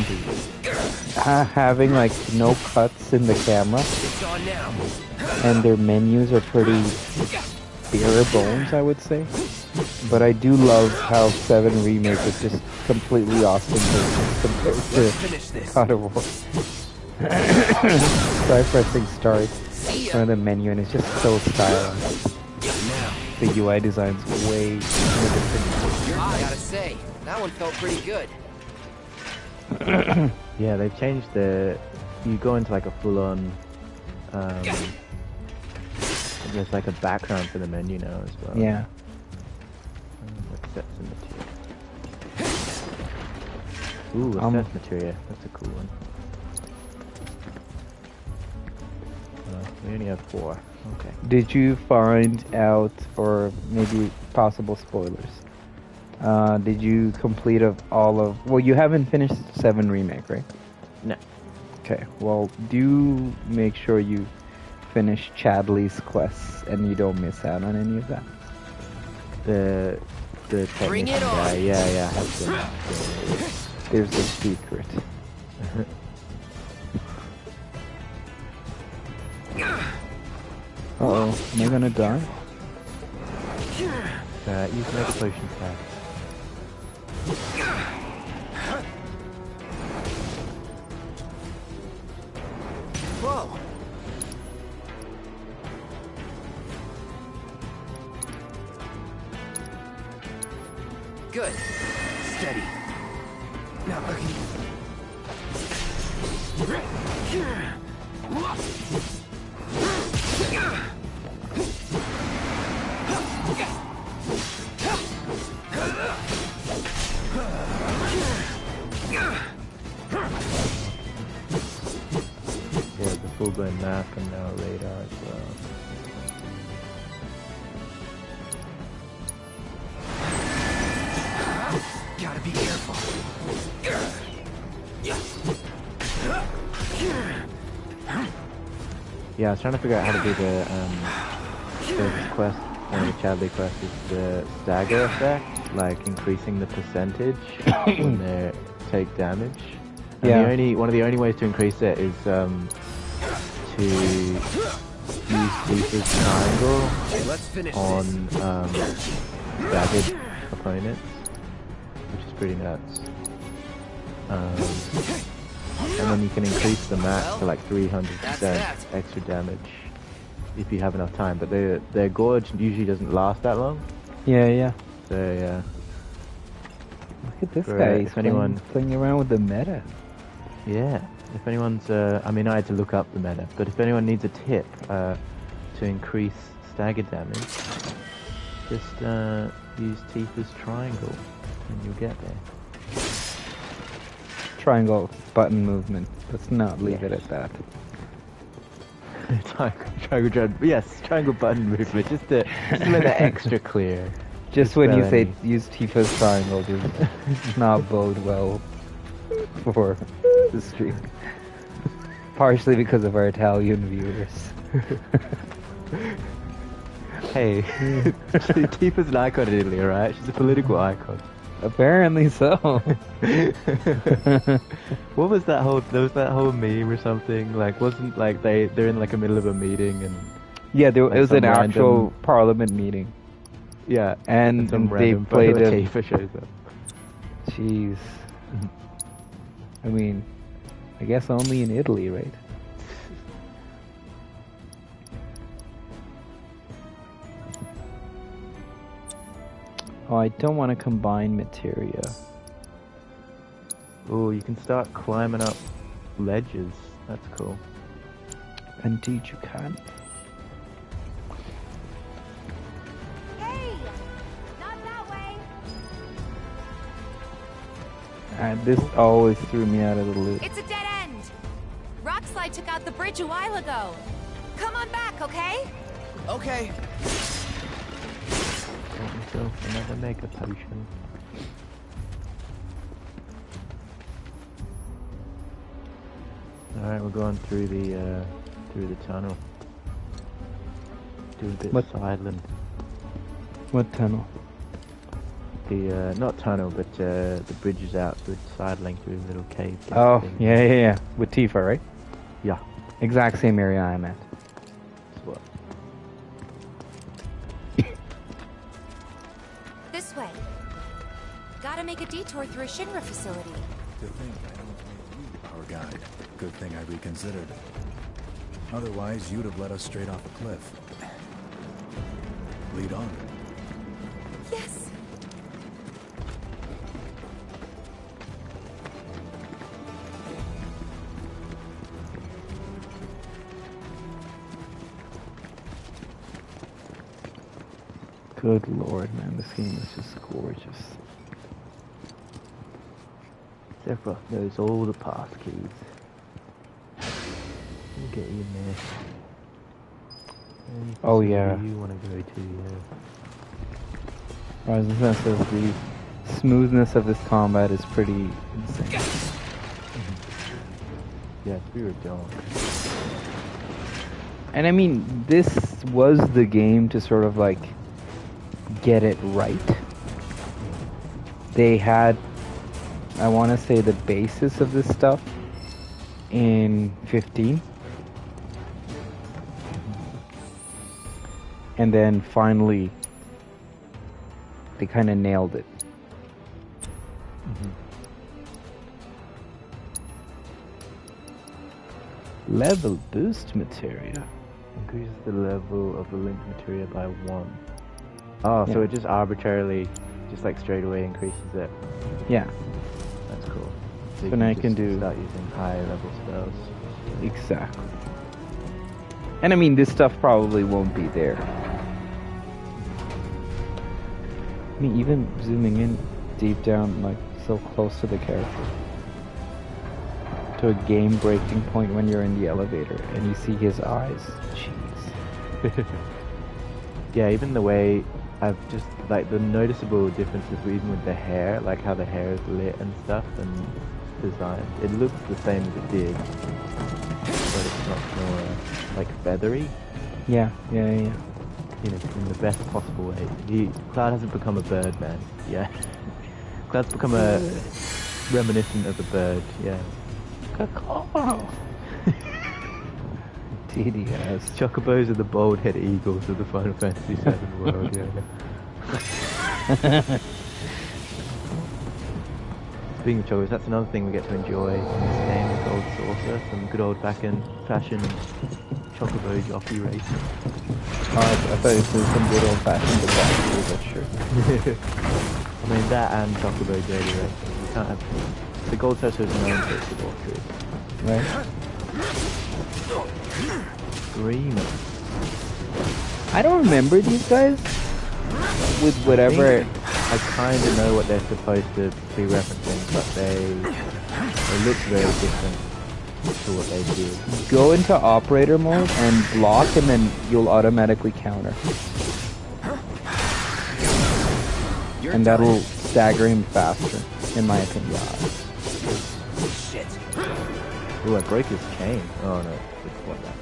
having like no cuts in the camera, and their menus are pretty bare bones, I would say. But I do love how 7 Remake is just completely awesome compared to God of War. Try pressing start. front of the menu, and it's just so stylized. The UI design's way more different. I gotta say, that one felt pretty good. Yeah, they've changed the. You go into like a full-on. There's like a background for the menu now as well. Yeah. Access materia. Ooh, access materia. That's a cool one. We only have 4. Okay. Did you find out, or maybe possible spoilers? Did you complete all of? Well, you haven't finished 7 Remake, right? No. Okay. Well, do make sure you finish Chadley's quests and you don't miss out on any of that. The Bring it technician on. guy. Yeah, I have to. There's a secret. Uh-oh, am I gonna die? Use mega potion pack. Whoa. Good. Steady. Now I can... Yeah, the full-blown map and now radar as well. Gotta be careful. Yeah, I was trying to figure out how to do the quest, the Chadley quest is the stagger effect, like increasing the percentage when they take damage. And one of the only ways to increase it is to use Tifa's triangle on staggered opponents, which is pretty nuts. And then you can increase the max to like 300% extra damage if you have enough time. But their gorge usually doesn't last that long. Yeah. So yeah. Look at this guy. He's playing around with the meta. Yeah. If anyone's, I mean, I had to look up the meta, but if anyone needs a tip to increase stagger damage, just use Tifa's triangle, and you'll get there. Triangle button movement. Let's not leave it at that. triangle button movement, just to make that extra clear. Just when you say use Tifa's triangle, does not bode well for the stream. Partially because of our Italian viewers. Hey, Tifa's an icon in Italy, right? She's a political icon. Apparently so. What was that whole? There was that whole meme or something. Like, wasn't like they're in like a middle of a meeting and yeah, it was an actual parliament meeting. Yeah, and they played a Tifa shows up. Jeez. I mean, I guess only in Italy, right? Oh, I don't want to combine materia. Oh, you can start climbing up ledges. That's cool. Indeed you can. Hey! Not that way! This always threw me out of the loop. It's a dead end! Rockslide took out the bridge a while ago. Come on back, okay? Okay. Another mega potion. Alright, we're going through the tunnel. Do a bit of silent. What tunnel? The not tunnel, but the bridge is out. We're sidling through a little cave. Oh, yeah. With Tifa, right? Yeah. Exact same area I'm at. What? This way. Gotta make a detour through a Shinra facility. To think I almost made you our guide. Good thing I reconsidered. Otherwise, you'd have let us straight off a cliff. Lead on. Yes. Good lord, man, this game is just gorgeous. Sephiroth knows all the pass keys. We'll get you in there. Oh yeah. You want to go to, I was gonna say the smoothness of this combat is pretty insane. Yeah, we were dumb. And I mean, this was the game to sort of like get it right. They had, I want to say, the basis of this stuff in 15. And then finally, they kind of nailed it. Level boost materia. Increases the level of the link materia by 1. Oh, so Yeah. it just arbitrarily, just like straight away increases it. Yeah. That's cool. So now you can just do- start using higher level spells. Exactly. And I mean, this stuff probably won't be there. I mean, even zooming in deep down, like so close to the character, to a game-breaking point when you're in the elevator and you see his eyes. Jeez. Yeah, even the way I've just like the noticeable differences even with the hair, like how the hair is lit and stuff and designed. It looks the same as it did, but it's much more like feathery. Yeah. You know, in the best possible way. Cloud hasn't become a bird, man. Yeah. Cloud's become a reminiscent of a bird. Yeah. TDS. Chocobos are the bald-headed eagles of the Final Fantasy VII world. Yeah. Speaking of chocobos, that's another thing we get to enjoy in this game, the Gold Saucer, some good old-fashioned chocobo jockey racing. I thought it was some good old-fashioned debauchery, but sure. I mean, that and chocobo dirty racing. You can't have... The Gold Saucer is known for its debauchery. Right? Screaming. I don't remember these guys with whatever. I kind of know what they're supposed to be referencing, but they look very different to what they do. Go into operator mode and block, and then you'll automatically counter. And that'll stagger him faster, in my opinion. Shit. Ooh, I broke his chain. Oh no, it's what that.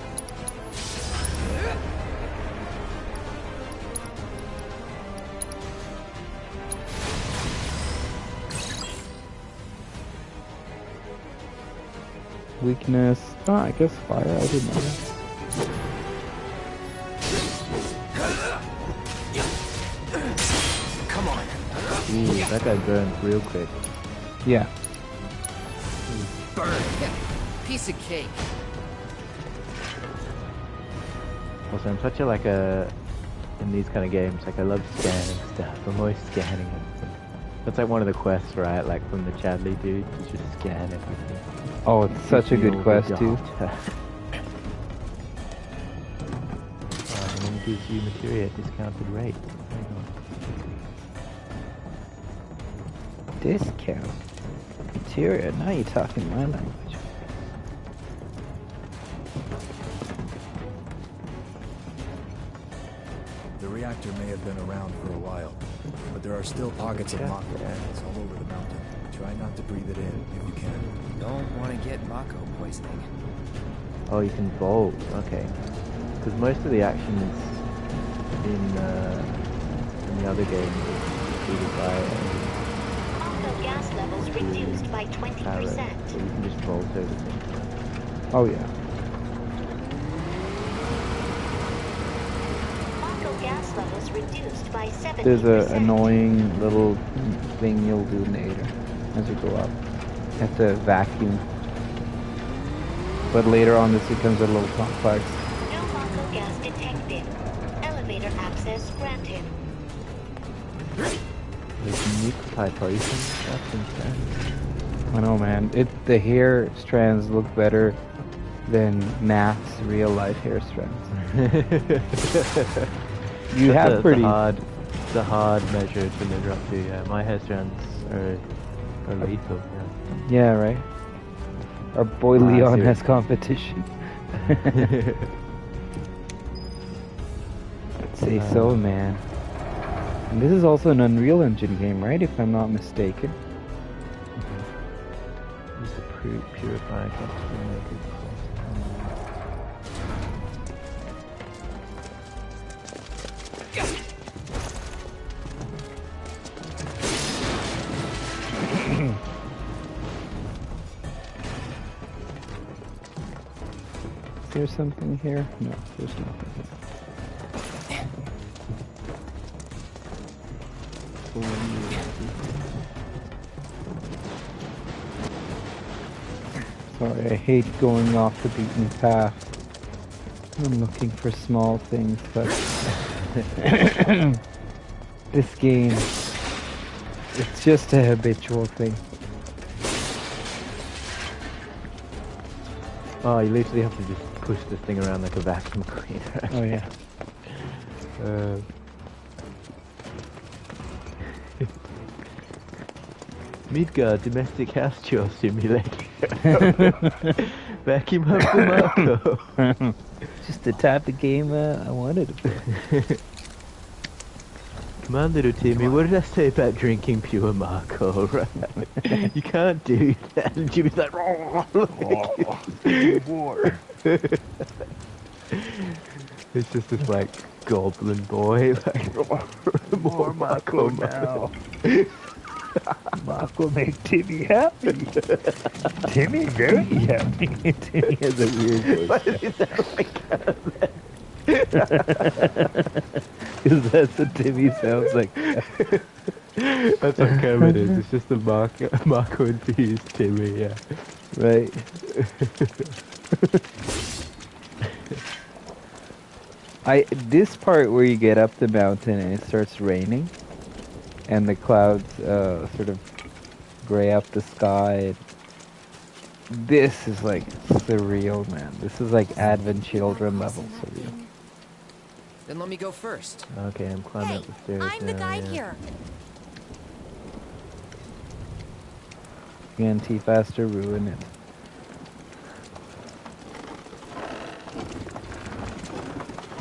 Weakness. Oh, I guess fire. I didn't know that. Come on. Ooh, that guy burns real quick. Yeah. Burn. Piece of cake. Also, I'm such a in these kind of games, like I love scanning stuff. I'm always scanning everything. That's like one of the quests, right? Like from the Chadley dude, you just scan everything. Oh, it's such a good quest too. And then it gives you materia at discounted rate. Discount. Materia. Now you're talking my language. The reactor may have been around for a while, but there are still pockets of Mako plants all over the mountain. Try not to breathe it in if you can. Don't want to get Mako poisoning. Oh, you can vault. Okay. Because most of the actions in the other games is completed by Gas levels reduced by 20%. arrows, so you can just vault over things. Oh yeah. Gas levels reduced by 70%. There's a annoying little thing you'll do later as you go up. You have to vacuum. but later on this becomes a little complex. No Mako gas detected. Elevator access granted. There's nucleotide poison. That's insane. I know, man. The hair strands look better than Math's real life hair strands. You have pretty the hard measure to measure up to. Yeah, my hair strands are lethal. Yeah. Yeah, right. Our boy Leon has competition. I'd say so, man. And this is also an Unreal Engine game, right? If I'm not mistaken. Just to purify Is there something here? No, there's nothing here. Sorry, I hate going off the beaten path. I'm looking for small things, but this game, it's just a habitual thing. Oh, you literally have to just push this thing around like a vacuum cleaner. Oh yeah. Midgard domestic house chore simulator. Vacuum up for Marco. Just the type of game I wanted to play. Come on, little Timmy, what did I say about drinking pure Marco, right? You can't do that. And Jimmy's like, more. It's just this, like, goblin boy, like, more Marco now. Marco make Timmy happy. Timmy very happy. Timmy has a weird voice. Why does he sound like that? Because that's what Timmy sounds like. That's what Kermit is. It's just a Marco infused Timmy, yeah. Right. This part where you get up the mountain and it starts raining, and the clouds sort of gray up the sky. This is like surreal, man. This is like Advent Children level surreal. Then let me go first. Okay, I'm climbing up the stairs. I'm the guide here. Again, T-Faster ruin it.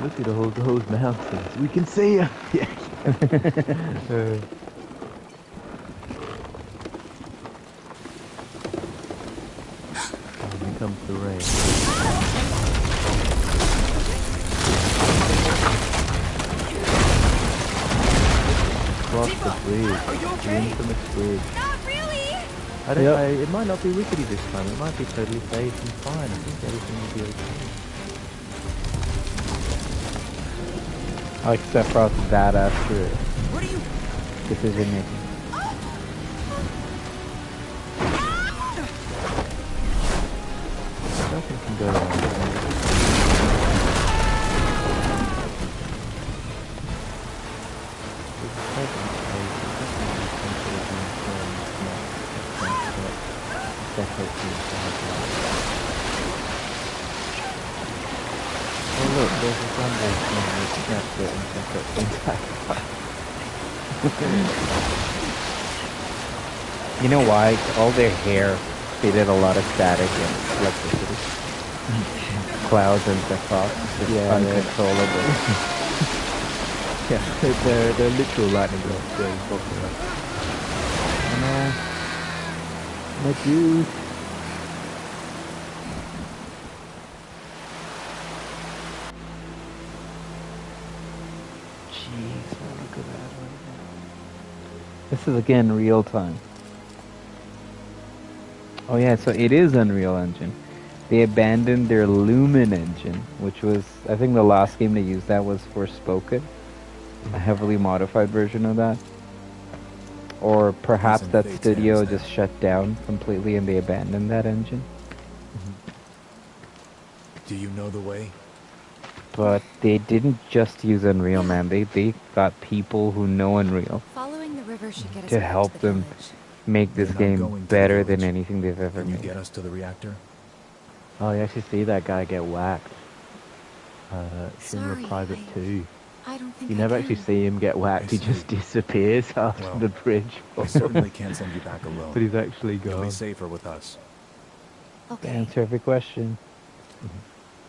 Look at all those mountains. We can see them. Yeah. Here comes the rain. Cross the bridge. Are you okay? The infamous bridge. Not really. I don't. It might not be rickety this time. It might be totally safe and fine. I think everything will be okay. I like Sephiroth's badass What are you? decision making. Nothing can go wrong. Oh look, there's a Sunday thing with separate and separate things. You know why? All their hair created a lot of static and electricity. Clouds and Sephiroth, just uncontrollable. Yeah, they're literal lightning bolts going bolting up. I know. My dude. Jeez, look at that right now. This is again real time. Oh yeah, so it is Unreal Engine. They abandoned their Lumen engine, which was, I think the last game they used that was Forspoken. A heavily modified version of that. Or perhaps that studio just shut down completely and they abandoned that engine. Do you know the way? But they didn't just use Unreal, man. They got people who know Unreal Following the river should get us to back help to the them village. make this We're not game going to the better than village. anything they've ever Can you made. get us to the reactor? Oh, you actually see that guy get whacked. It's in Sorry, the private too. I don't think You I never can. actually see him get whacked. He just disappears after Well, the bridge. I certainly can't send you back alone. But he's actually You'll be gone. safer with us. To answer every question.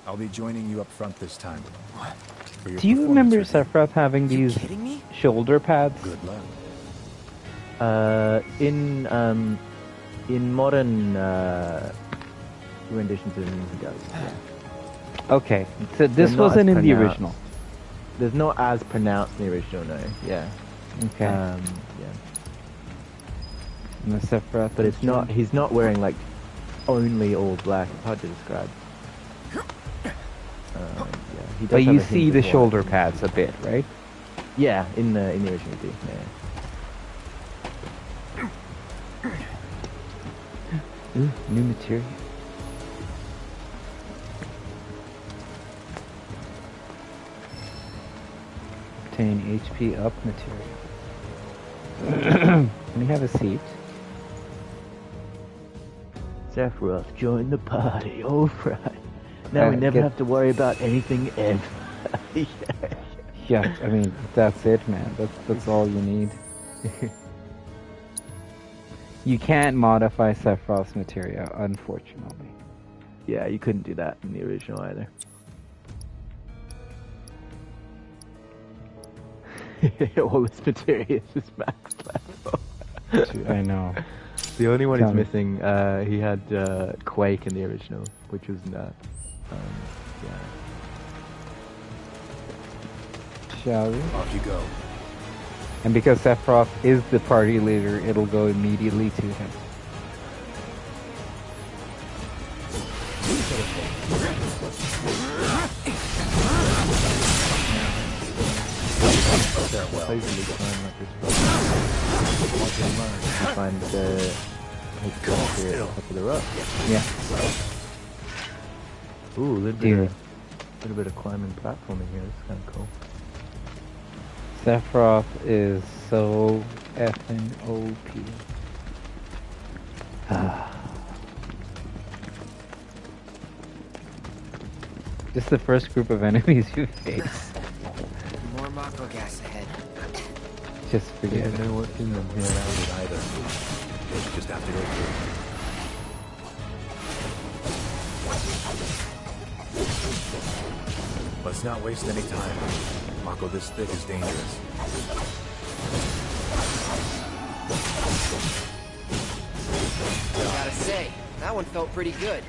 I'll be joining you up front this time. For your Do you performance remember review. Sephiroth having these shoulder pads? Good luck. In modern renditions of him, he does. Yeah. Okay, so this They're not wasn't as in the pronounced. original. There's not as pronounced in the original, no. Yeah. Okay. Yeah. And the Sephiroth But it's not. He's not wearing like only all black. It's hard to describe. Yeah. He does But have you a see hint the of white. shoulder pads a bit, right? Yeah, in the original, too. Yeah. Ooh, new material. Obtain HP up material. Can we have a seat? Sephiroth, join the party. All right. Now we never have to worry about anything ever. Yeah, I mean, that's it, man. That's all you need. You can't modify Sephiroth's materia, unfortunately. Yeah, you couldn't do that in the original either. All this materia is just max level. I know. The only one Tell he's me. missing, he had Quake in the original, which was nuts. Yeah. Shall we? Off you go. And because Sephiroth is the party leader, it'll go immediately to him. Farewell. Hopefully climb like this rock. Find the country at the top of the rock. Yeah. Ooh, a little bit of climbing platforming here. This is kind of cool. Sephiroth is so effing OP. Just the first group of enemies you face. More Mako gas ahead. Just forget it. know what's in them here. Either. Just have to go through. Let's not waste any time. Mako this thick is dangerous. Gotta say, that one felt pretty good.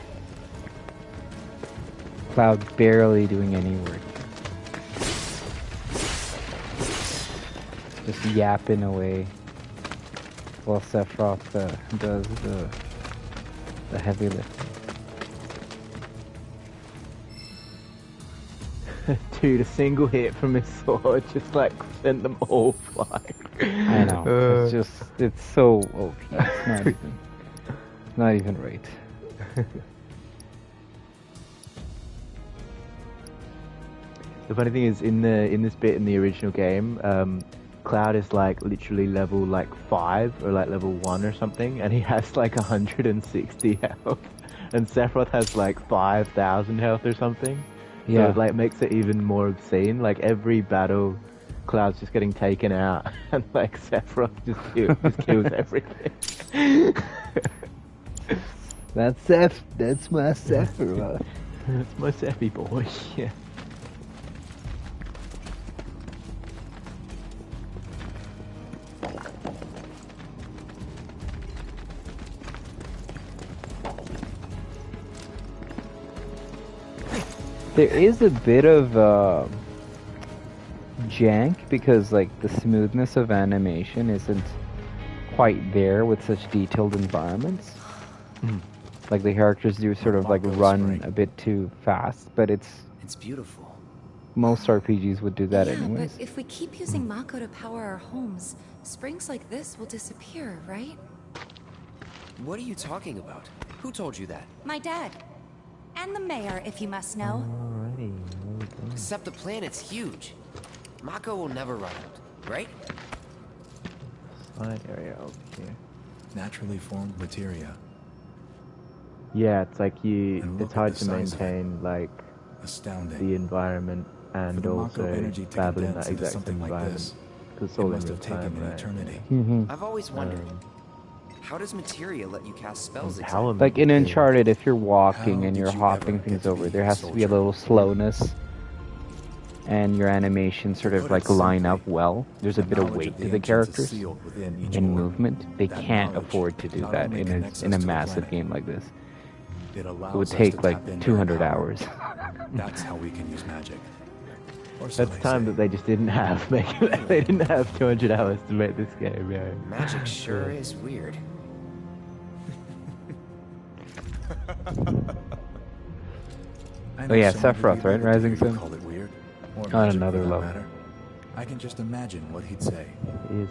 Cloud barely doing any work. Just yapping away while Sephiroth does the heavy lifting. Dude, a single hit from his sword just like sent them all flying. I know. It's so OP. It's not even right. The funny thing is, in this bit in the original game, Cloud is like literally level like 5 or like level 1 or something, and he has like 160 health, and Sephiroth has like 5,000 health or something. Yeah. So it like makes it even more obscene. Like every battle, Cloud's just getting taken out, and like Sephiroth just kills everything. That's my Sephiroth. That's my Sephi boy. Yeah. There is a bit of jank because like the smoothness of animation isn't quite there with such detailed environments. Like the characters do sort of like run a bit too fast, but it's beautiful. Most RPGs would do that anyways. But if we keep using Mako to power our homes, springs like this will disappear, right? What are you talking about? Who told you that? My dad. And the mayor, if you must know. Alrighty, there we go. Except the planet's huge. Mako will never run out, right? Side area over here. Naturally formed materia. Yeah, it's like And look it's at hard the to size of it. maintain like Astounding. the environment For and the Mako also energy to travel in condense that into exact something same like environment. this, Because it's it all in must real have taken time, an right? eternity. I've always wondered, how does materia let you cast spells How exactly? Like in Uncharted, if you're walking How and did you're you hopping ever get things to over, be there a has to be a soldier? little slowness. And your animations sort of Put like it line simply, up well. There's a the bit of knowledge weight of to the the ancients is characters sealed within each in orb. movement. They That can't knowledge afford to do not that only in connects in us a to the massive planet, game like this. It allows It would us to take like tap into 200 their power. hours. That's how we can use magic. Or so That's they time say. that they just didn't have. They didn't have 200 hours to make this game, yeah. Magic sure is weird. I Oh know yeah, someone who Sephiroth, we right? live Rising with Sun? called it weird. Or On magic, another for that level. matter. I can just imagine what he'd say. He is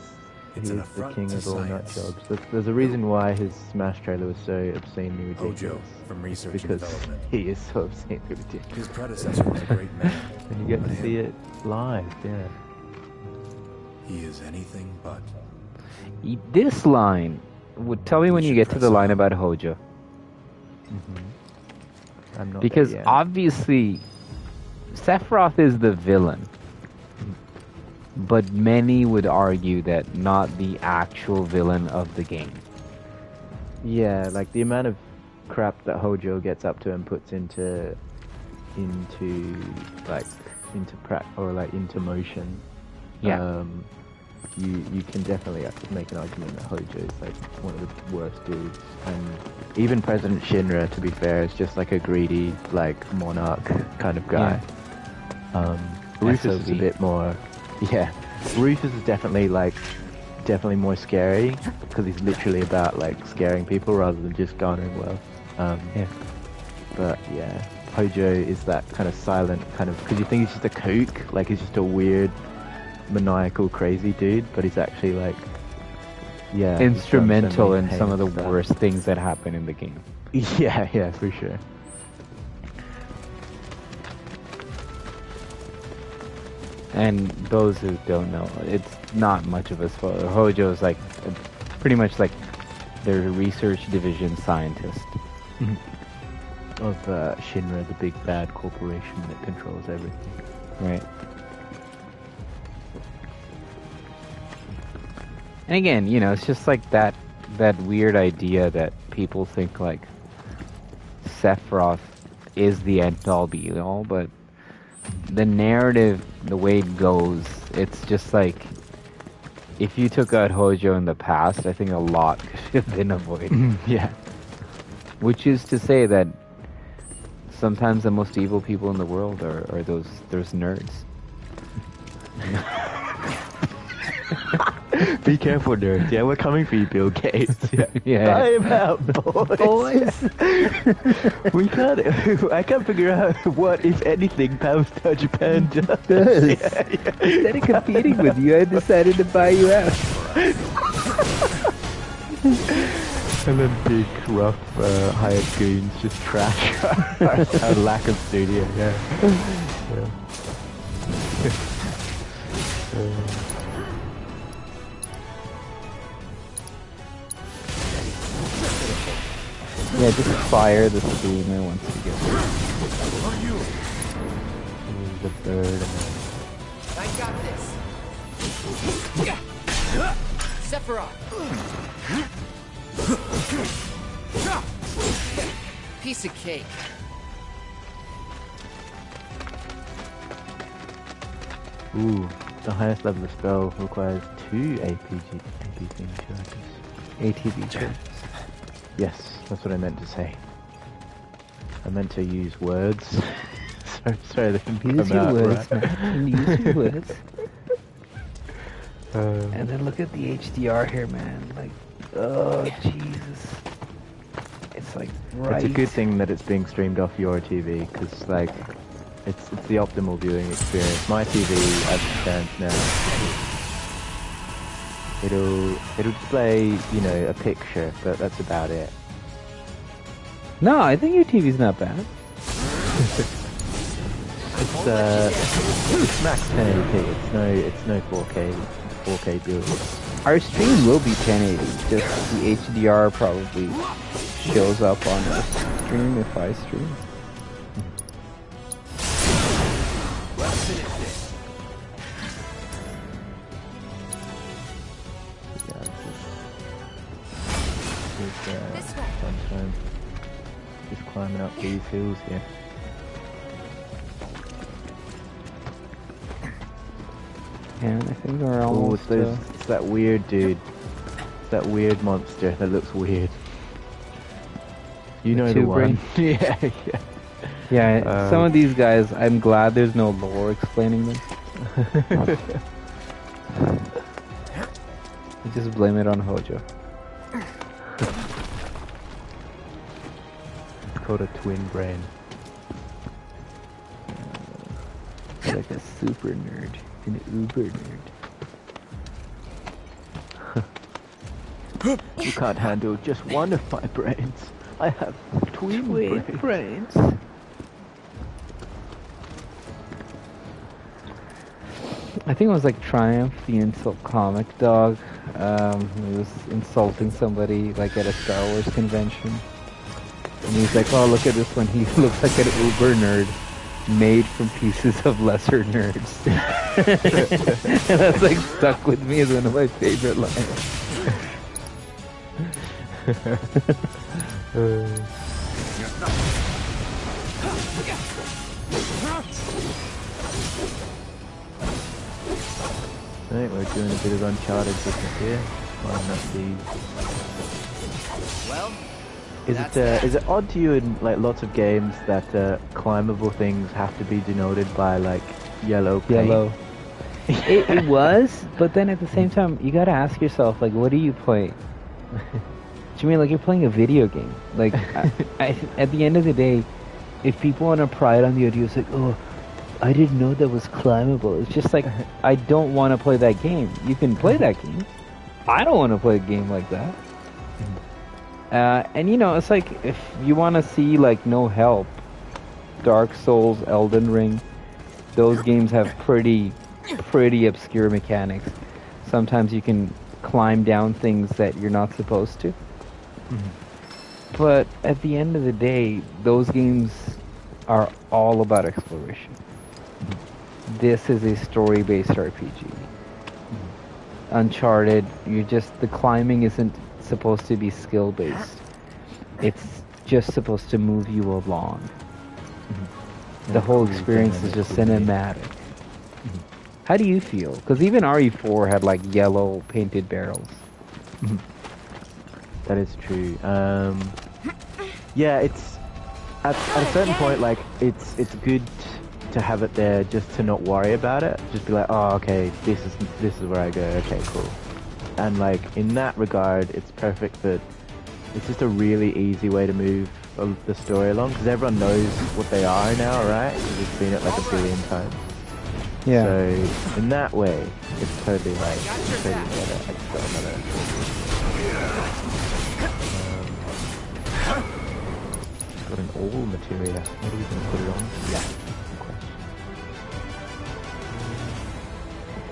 It's the an affront king to of all nut science. jobs. There's a reason why his Smash trailer was so obscenely ridiculous. Hojo from research and because development. he is so obscenely ridiculous. His predecessor was a great man. And you get but to see him, it live, yeah. He is anything but. This line would tell me when you get to the line about Hojo. I'm not Because there yet. obviously, Sephiroth is the villain. But many would argue that not the actual villain of the game. Yeah, like the amount of crap that Hojo gets up to and puts into motion. Yeah. You can definitely make an argument that Hojo is like one of the worst dudes, and even President Shinra, to be fair, is just like a greedy like monarch kind of guy. Rufus is a SOB. bit more. Yeah, Rufus is definitely more scary because he's literally about like scaring people rather than just garnering wealth. Yeah. But yeah, Hojo is that kind of silent kind of, because you think he's just a kook, like he's just a weird, maniacal, crazy dude, but he's actually like, yeah, he's done so Instrumental many in some of the heinous stuff. worst things that happen in the game. Yeah, for sure. And those who don't know, it's not much of a spoiler. Hojo's like pretty much like their research division scientist. Of Shinra, the big bad corporation that controls everything. Right. And again, you know, it's just like that weird idea that people think like Sephiroth is the end all be all, but the narrative, the way it goes, it's just like if you took out Hojo in the past, I think a lot could have been avoided. Yeah. Which is to say that sometimes the most evil people in the world are those nerds. Be careful, nerds. Yeah, we're coming for you, Bill Gates. Yeah. Yeah. Time out, boys. We can't. I can't figure out what, if anything, Power Star Japan does. Yeah. Instead of competing with you, I decided to buy you out. And then big, rough, hired goons just trash our lack of studio. Yeah. Yeah, just fire the streamer once you get there. The bird and I got this. Sephiroth. Piece of cake. Ooh, the highest level of spell requires 2 APG charges. ATB charges. Yes, that's what I meant to say. I meant to use words. sorry, they didn't Use come your out words, right. man. Use your words. And then look at the HDR here, man. Like, oh, Jesus. It's like right. It's a good thing that it's being streamed off your TV, because like, it's the optimal viewing experience. My TV, as it stands now, it'll display, you know, a picture, but that's about it. No, I think your TV's not bad. It's max 1080p. It's no 4K build. Our stream will be 1080. Just the HDR probably shows up on our stream if I stream. Let's finish this. This way. Sunshine. Just climbing up these hills here. And I think we're almost. It's that weird dude. It's that weird monster that looks weird. You know the one. Yeah, yeah. Yeah, some of these guys, I'm glad there's no lore explaining them. Just blame it on Hojo. It's called a twin brain. Like a super nerd. An uber nerd. You can't handle just one of my brains. I have twin brains. I think it was like Triumph, the insult comic dog. He was insulting somebody like at a Star Wars convention. And he's like, oh, look at this one. He looks like an uber nerd made from pieces of lesser nerds. And that's like stuck with me as one of my favorite lines. Right, we're doing a bit of Uncharted business here. Climbing up these. Well, is it odd to you in like lots of games that climbable things have to be denoted by like yellow paint? Yellow. It was, but then at the same time, you gotta ask yourself, like, what are you playing? Do you mean like you're playing a video game? Like, at the end of the day, if people want to pride on the idea, it's like, oh, I didn't know that was climbable. It's just like, I don't want to play that game. You can play that game. I don't want to play a game like that. And you know, it's like, if you want to see like no help, Dark Souls, Elden Ring, those games have pretty obscure mechanics. Sometimes you can climb down things that you're not supposed to. But at the end of the day, those games are all about exploration. This is a story-based RPG. Uncharted, the climbing isn't supposed to be skill-based. It's just supposed to move you along. The whole experience is just cinematic. How do you feel? Because even RE4 had like yellow painted barrels. That is true. Yeah, it's at a certain point, like it's good to have it there just to not worry about it. Just be like, oh, okay, this is where I go. Okay, cool. And like in that regard, it's perfect that it's just a really easy way to move the story along because everyone knows what they are now, right? Because we've seen it like a billion times. Yeah. So in that way, it's totally like totally another extra another. Got an all materia. What are we gonna put it on? Yeah. Okay.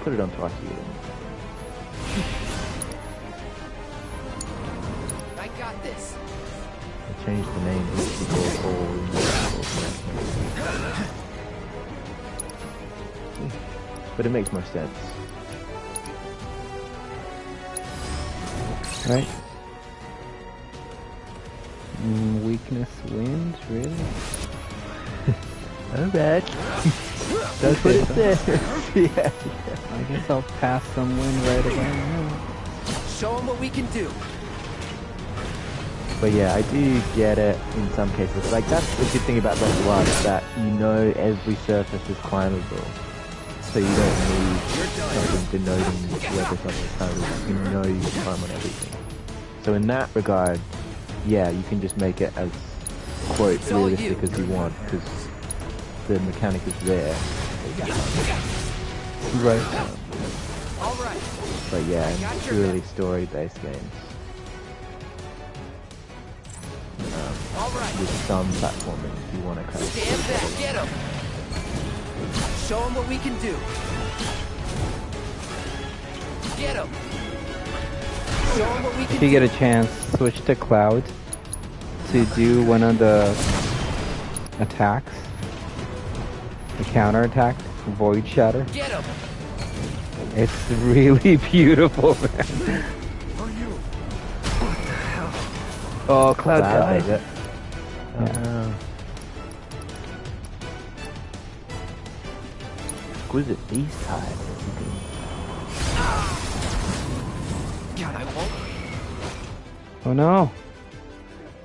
Put it onto our healing. I got this. I changed the name to be called all. But it makes more sense. Right? Weakness wind, really? Alright. That's what it says. Yeah. I guess I'll pass some wind right away. Show them what we can do. But yeah, I do get it in some cases. Like, that's the good thing about Breath of the Wild, is that you know every surface is climbable. So you don't need something denoting whether something is climbable. You know you can climb on everything. So in that regard, yeah, you can just make it as, quote, realistic as you want, because the mechanic is there. Right. Alright. But yeah, in purely story-based games. with some platforming if you want to kind of... Stand back, get him! Show him what we can do. Get him! Show him what we can If you do. get a chance, switch to Cloud to do one of the attacks. The counter attack, Void Shatter. Get him! It's really beautiful, man. Oh, Cloud died. It. Yeah. Exquisite beast type. God, I won't. Oh no.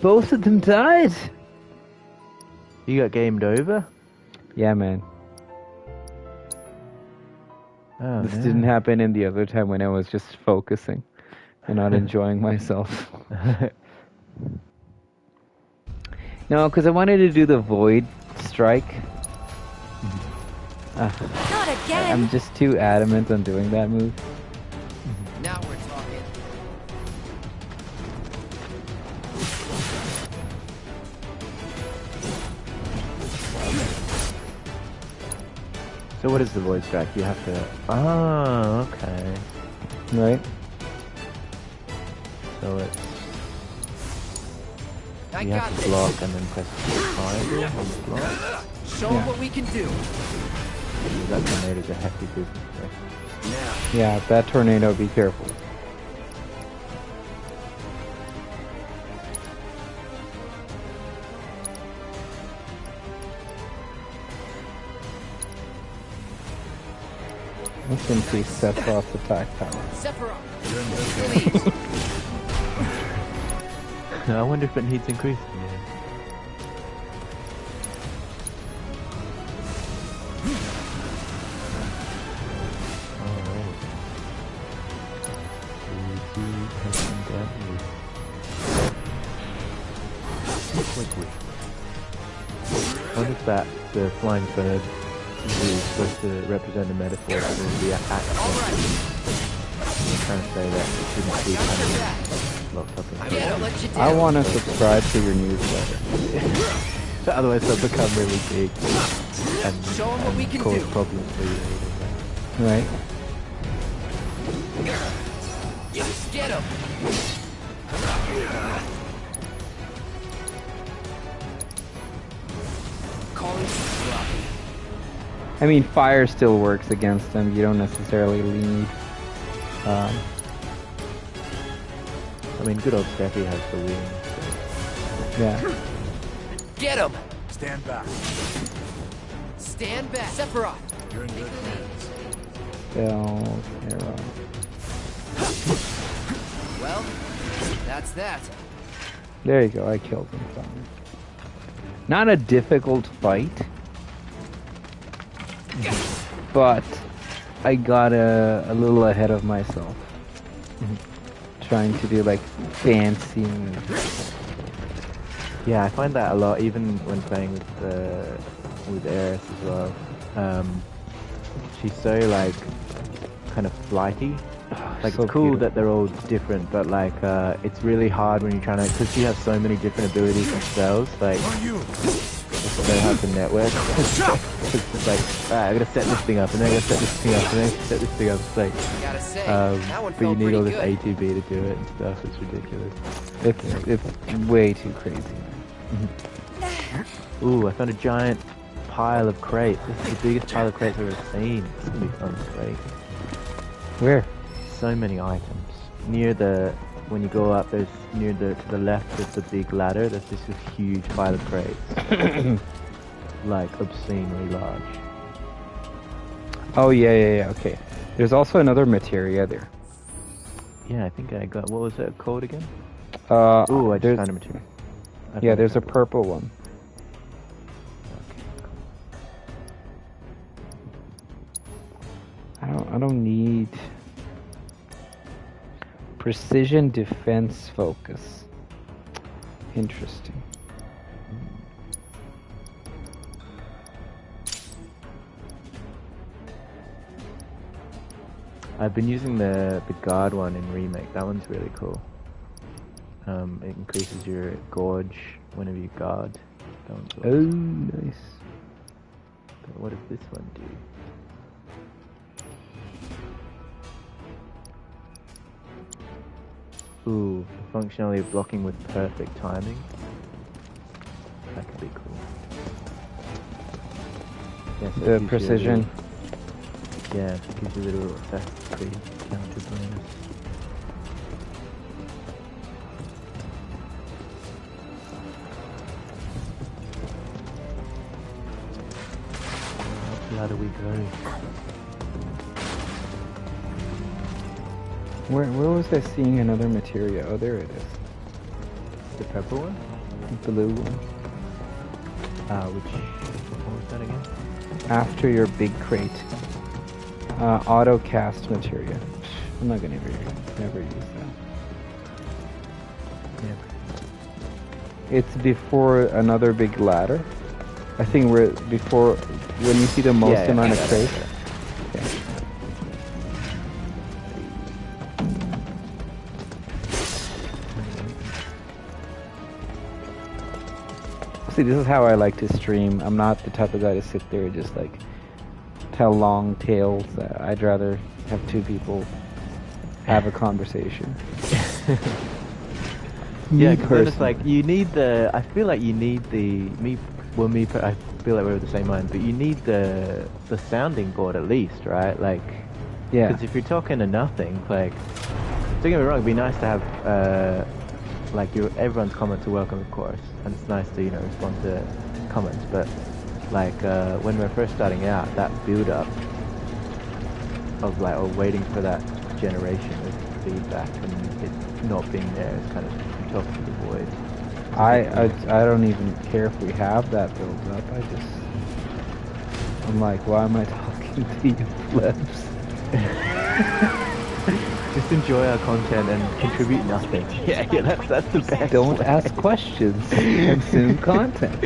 Both of them died. You got gamed over? Yeah, man. Oh, This no. didn't happen in the other time when I was just focusing and not enjoying myself. No, because I wanted to do the Void Strike. Not again! I'm just too adamant on doing that move. Now we're talking. So what is the Void Strike? You have to... Oh, okay. Right? So it's... I You got have to this. block and then press triangle on the block. Show him what we can do. That tornado's a hefty business. Right? Yeah, that tornado, be careful. Let's increase Sephiroth's attack power. Sephiroth, please. I wonder if it needs increasing. What is that? The flying bird is supposed to represent a metaphor for the action. I'm trying to say that it shouldn't be kind of locked up in I want to subscribe to your newsletter. Otherwise they'll become really big and cause problems for you later. Right? Yes, get him. I mean, fire still works against them. You don't necessarily need. I mean, good old Steffi has the wings. So. Yeah. Get him. Stand back. Stand back. Sephiroth. You're in good hands. Spell, arrow. Well, that's that. There you go. I killed him. Fine. Not a difficult fight, but I got a little ahead of myself. Trying to do like fancy moves. Yeah, I find that a lot, even when playing with Eris as well. She's so like kind of flighty. Like So it's cool beautiful. that they're all different, but like it's really hard when you're trying to, because she has so many different abilities and spells. Like it's so hard to network. It's just like, alright, I'm gonna set this thing up, and then I'm gonna set this thing up, and then I'm gonna set this thing up. It's like, Gotta say, that one but you felt need all pretty this good. ATB to do it and stuff. It's ridiculous. It's way too crazy. Ooh, I found a giant pile of crates. This is the biggest pile of crates I've ever seen. This is gonna be fun to play. Where? So many items. Near the, when you go up, there's near the, to the left there's the big ladder. There's just this huge pile of crates. Like obscenely large. Oh yeah, okay. There's also another materia there. Yeah, I think I got, what was that called again? Ooh, I just found a material. Yeah, there's a purple one. I don't need precision defense focus. Interesting. I've been using the guard one in Remake. That one's really cool. It increases your gorge whenever you guard. Oh, nice. But what does this one do? Ooh, the functionality of blocking with perfect timing. That could be cool. Yeah, so The precision. Yeah, it gives you a little Assassin's Creed counter bonus. How do we go? Where was I seeing another materia? Oh, there it is. The purple one? The blue one. What was that again? After your big crate. Auto cast materia. I'm not gonna never use that. Yeah. It's before another big ladder. I think we're before when you see the most amount of crates. Yeah. See, this is how I like to stream. I'm not the type of guy to sit there and just like tell long tales. I'd rather have two people have a conversation. Yeah, because then it's like you need the. I feel like you need the I feel like we're of the same mind, but you need the sounding board at least, right? Like, yeah. Because if you're talking to nothing, like, don't get me wrong, it'd be nice to have like everyone's comments are welcome, of course, and it's nice to respond to comments. But like when we're first starting out, that build up of like waiting for that generation of feedback and it not being there is kind of talking to the void. I don't even care if we have that build up. I'm like, why am I talking to you plebs? Just enjoy our content and contribute nothing. Yeah, that's the best. Don't ask questions. Consume content.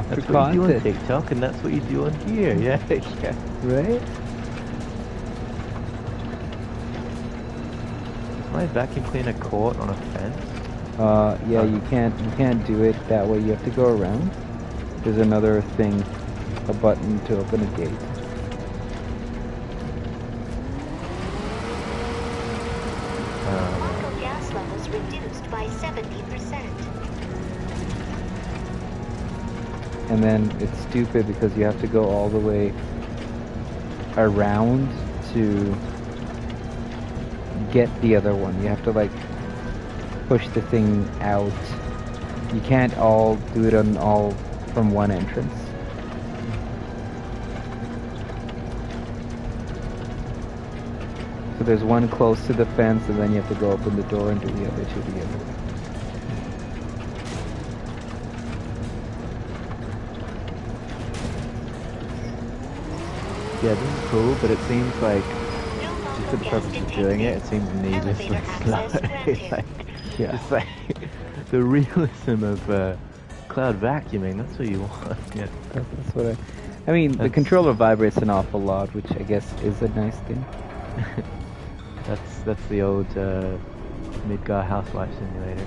That's what you do on TikTok, and that's what you do on here. Yeah, yeah. Right? Does my vacuum cleaner caught on a fence? Yeah, you can't do it that way. You have to go around. There's another thing, a button to open a gate. Local gas levels reduced by 70%. And then it's stupid because you have to go all the way around to get the other one. You have to like push the thing out. You can't all do it on all from one entrance. So there's one close to the fence, and then you have to go open the door and do the other two together. Yeah, this is cool, but it seems like just for the purpose of doing it, it seems needlessly slow. Yeah. Just like the realism of cloud vacuuming, that's what you want. Yeah. That's what I mean, the controller vibrates an awful lot, which I guess is a nice thing. That's the old Midgar housewife simulator.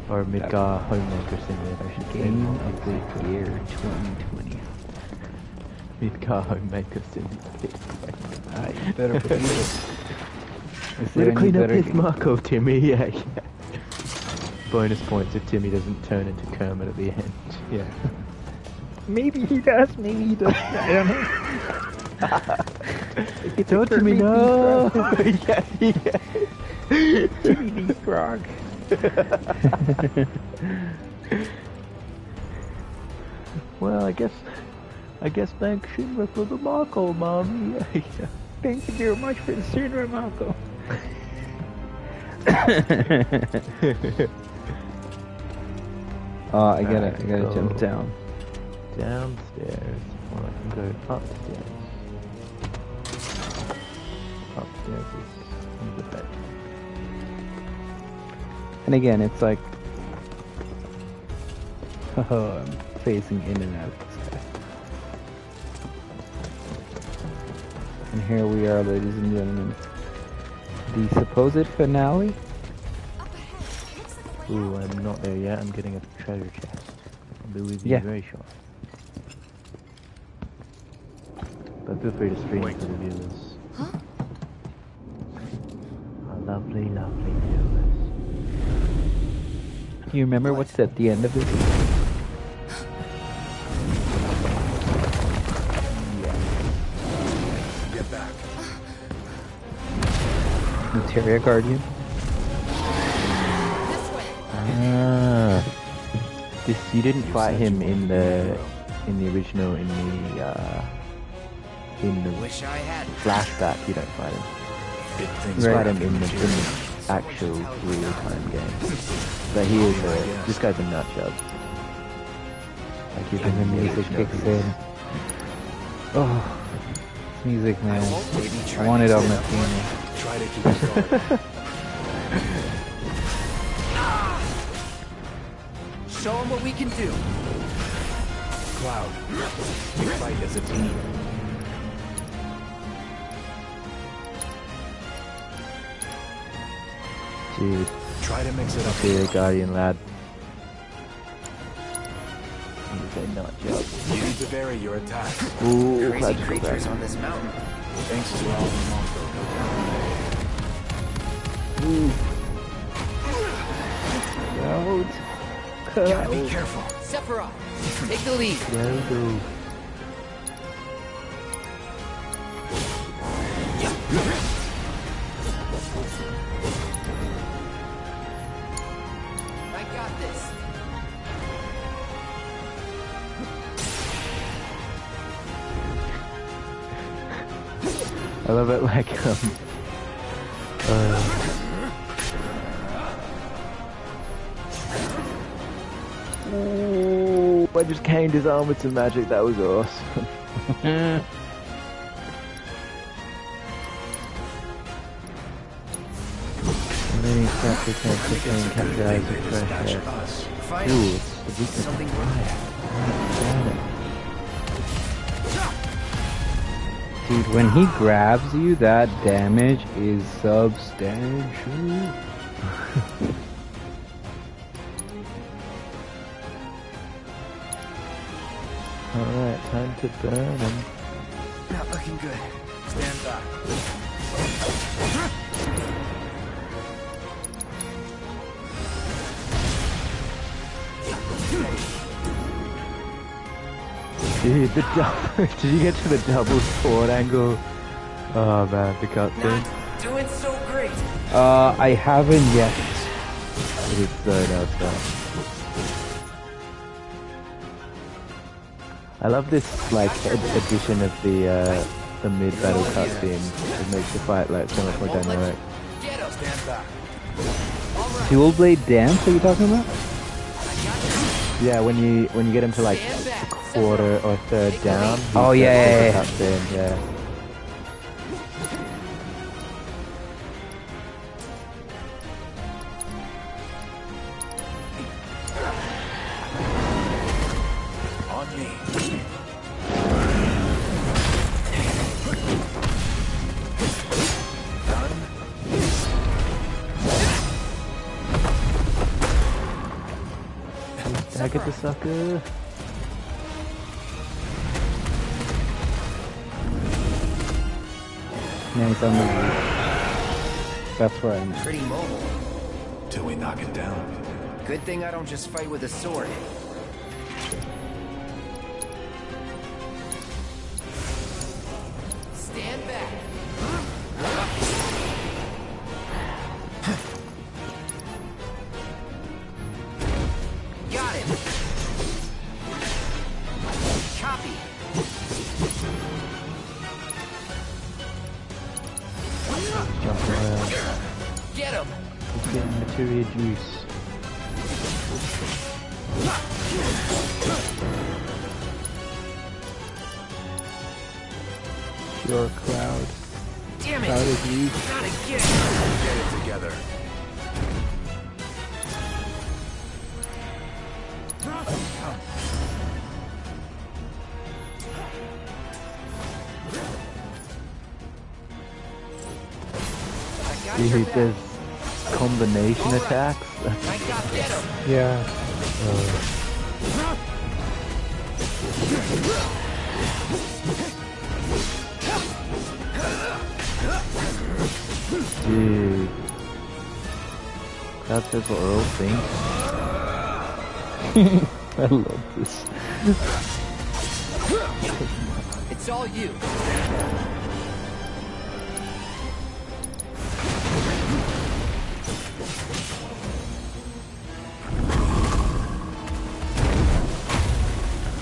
Or Midgar homemaker simulator, I should say. Game of the year 2020. Midgar homemaker simulator. You better believe it. Better clean up this Marco, Timmy. Yeah, yeah. Bonus points if Timmy doesn't turn into Kermit at the end. Yeah. Maybe he does, maybe he doesn't. I don't know. Don't Timmy, no! Yeah, yeah. Timmy Frog. Well, I guess thanks Shinra for the Marco, Mommy. Yeah, yeah. Thank you very much for the Shinra, Marco. I gotta jump down. Downstairs. Or I can go upstairs. Upstairs is the bed. And again, it's like, oh, I'm facing in and out of this guy. And here we are, ladies and gentlemen. The supposed finale? Ooh, I'm not there yet. I'm getting a treasure chest. I'll be with you Yeah. very short. But feel free to stream for the viewers. Huh? Our lovely, lovely viewers. You remember what's at the end of this? Get back. Materia Guardian. Ah, this you didn't fight him in the original in the Wish I had. flashback. You don't fight him. You fight him in the actual real time game. But he is this guy's a nut job. Like he's And the music kicks in. Oh, this music, man. I want it on my piano. Try to keep it going. Show them what we can do. Cloud, we fight as a team. Dude, try to mix it up. Dear Guardian lad. He's a nut job. You need to vary your attack. Ooh, Crazy creatures on this mountain. Thanks to all the monsters. Gotta be careful. Sephiroth, take the lead. There we go. I got this. I love it like Ooh, I just caned his arm with some magic, that was awesome. Remaining chapter 10, 15, capture eyes with fresh air. Ooh, it's the weakness of fire. Dude, when he grabs you, that damage is substantial. Alright, time to burn him. Not looking good. Stand back. Dude, the double. Did you get to the double sword angle? Oh man, the cutscene. Doing so great. I haven't yet. It is so nice stuff. I love this like addition of the mid-battle cutscene. It makes the fight like so much more dynamic. Stand back. Dual blade dance? Are you talking about? Yeah, when you get him to like a quarter or a third down. Oh yeah. Cutscene, yeah. On me. I get the sucker. Yeah, he's on the roof. That's where I'm at. Pretty mobile. Till we knock it down. Good thing I don't just fight with a sword. Stand back. Got it. Copy. Jump around. Get him. He's getting materia juice. Pure cloud. Damn it. Cloud is weak. Gotta get it together. Dude, there's combination attacks. Yeah. Dude. That's just what we're all thinking. I love this. It's all you.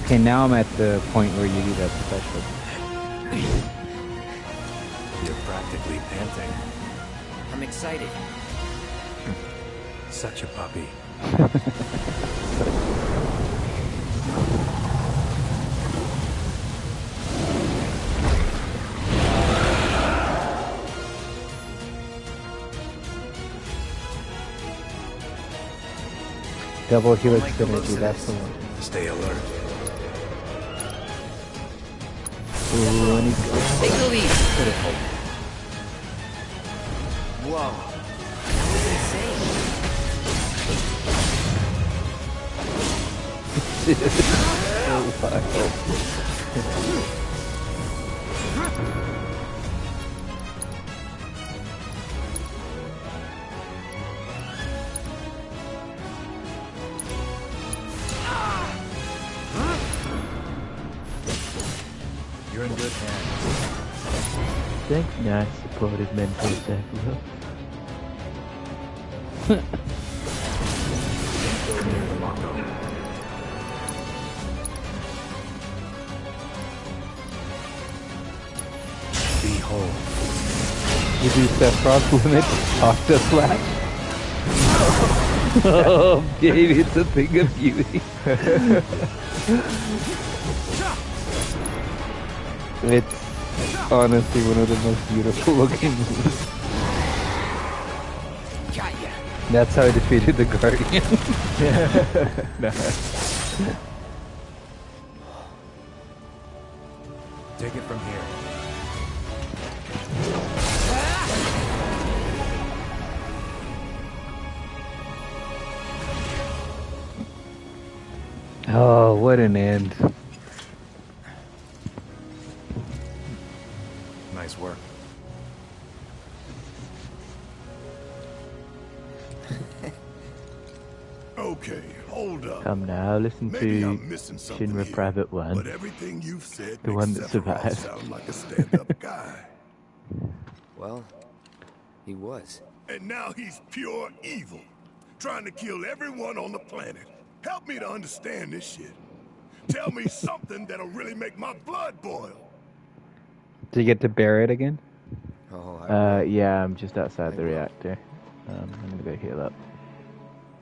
Okay, now I'm at the point where you do that special. You're practically panting. I'm excited. Such a puppy. Double helix synergy, that's the one. Stay alert. Ooh, and Take the lead. Whoa. That was insane. You're in good hands. Thanks, nice supportive mentor Stefano. Behold. You do Sephiroth's limit, Octa Slash. Oh, baby, it's a thing of beauty. It's honestly one of the most beautiful looking moves. That's how I defeated the Guardian. Take it from here. Oh, what an end. Nice work. Okay, hold up. Come now, listen Maybe to I'm missing something Shinra here, Private 1. But everything you've said The makes one that Sephiroth survived. sound like a stand-up guy. Well, he was. And now he's pure evil, trying to kill everyone on the planet. Help me to understand this shit. Tell me something that'll really make my blood boil. Did you get to bear it again? Oh, yeah, I'm just outside the reactor. I'm gonna go heal up.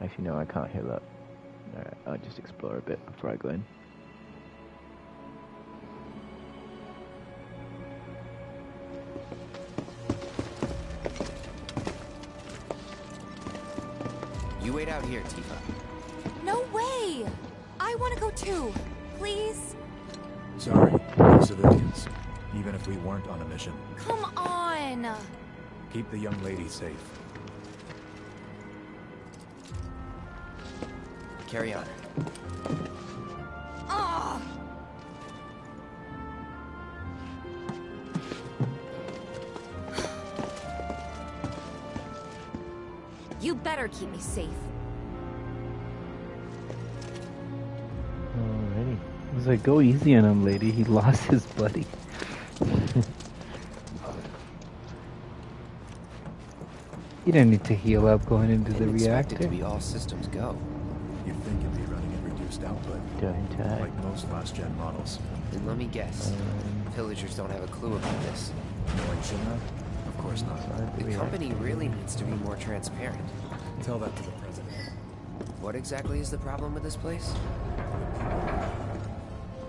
Actually, no, I can't heal up. Alright, I'll just explore a bit before I go in. You wait out here, Tifa. No way! I want to go too. Please? Sorry, we're civilians. Even if we weren't on a mission. Come on! Keep the young lady safe. Carry on. Ugh! You better keep me safe. Alrighty. I was like, go easy on him, lady. He lost his buddy. You don't need to heal up going into the reactor. To be all systems go. You'd think it'd be running at reduced output. Like most last-gen models. Then let me guess. Pillagers don't have a clue about this. Knowing Shinra? Of course not. The company really needs to be more transparent. Tell that to the president. What exactly is the problem with this place?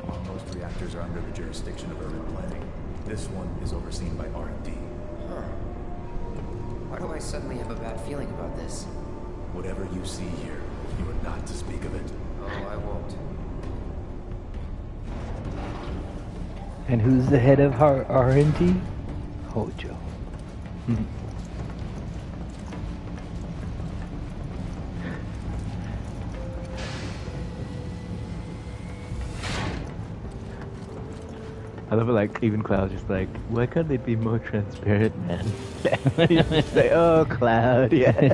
While most reactors are under the jurisdiction of urban planning, this one is overseen by R&D. Huh. Why do I suddenly have a bad feeling about this? Whatever you see here, you are not to speak of it. Oh, I won't. And who's the head of R&D? Hojo. I love it, like, even Cloud's just like, why can't they be more transparent, man? He's just like, oh, Cloud, yeah.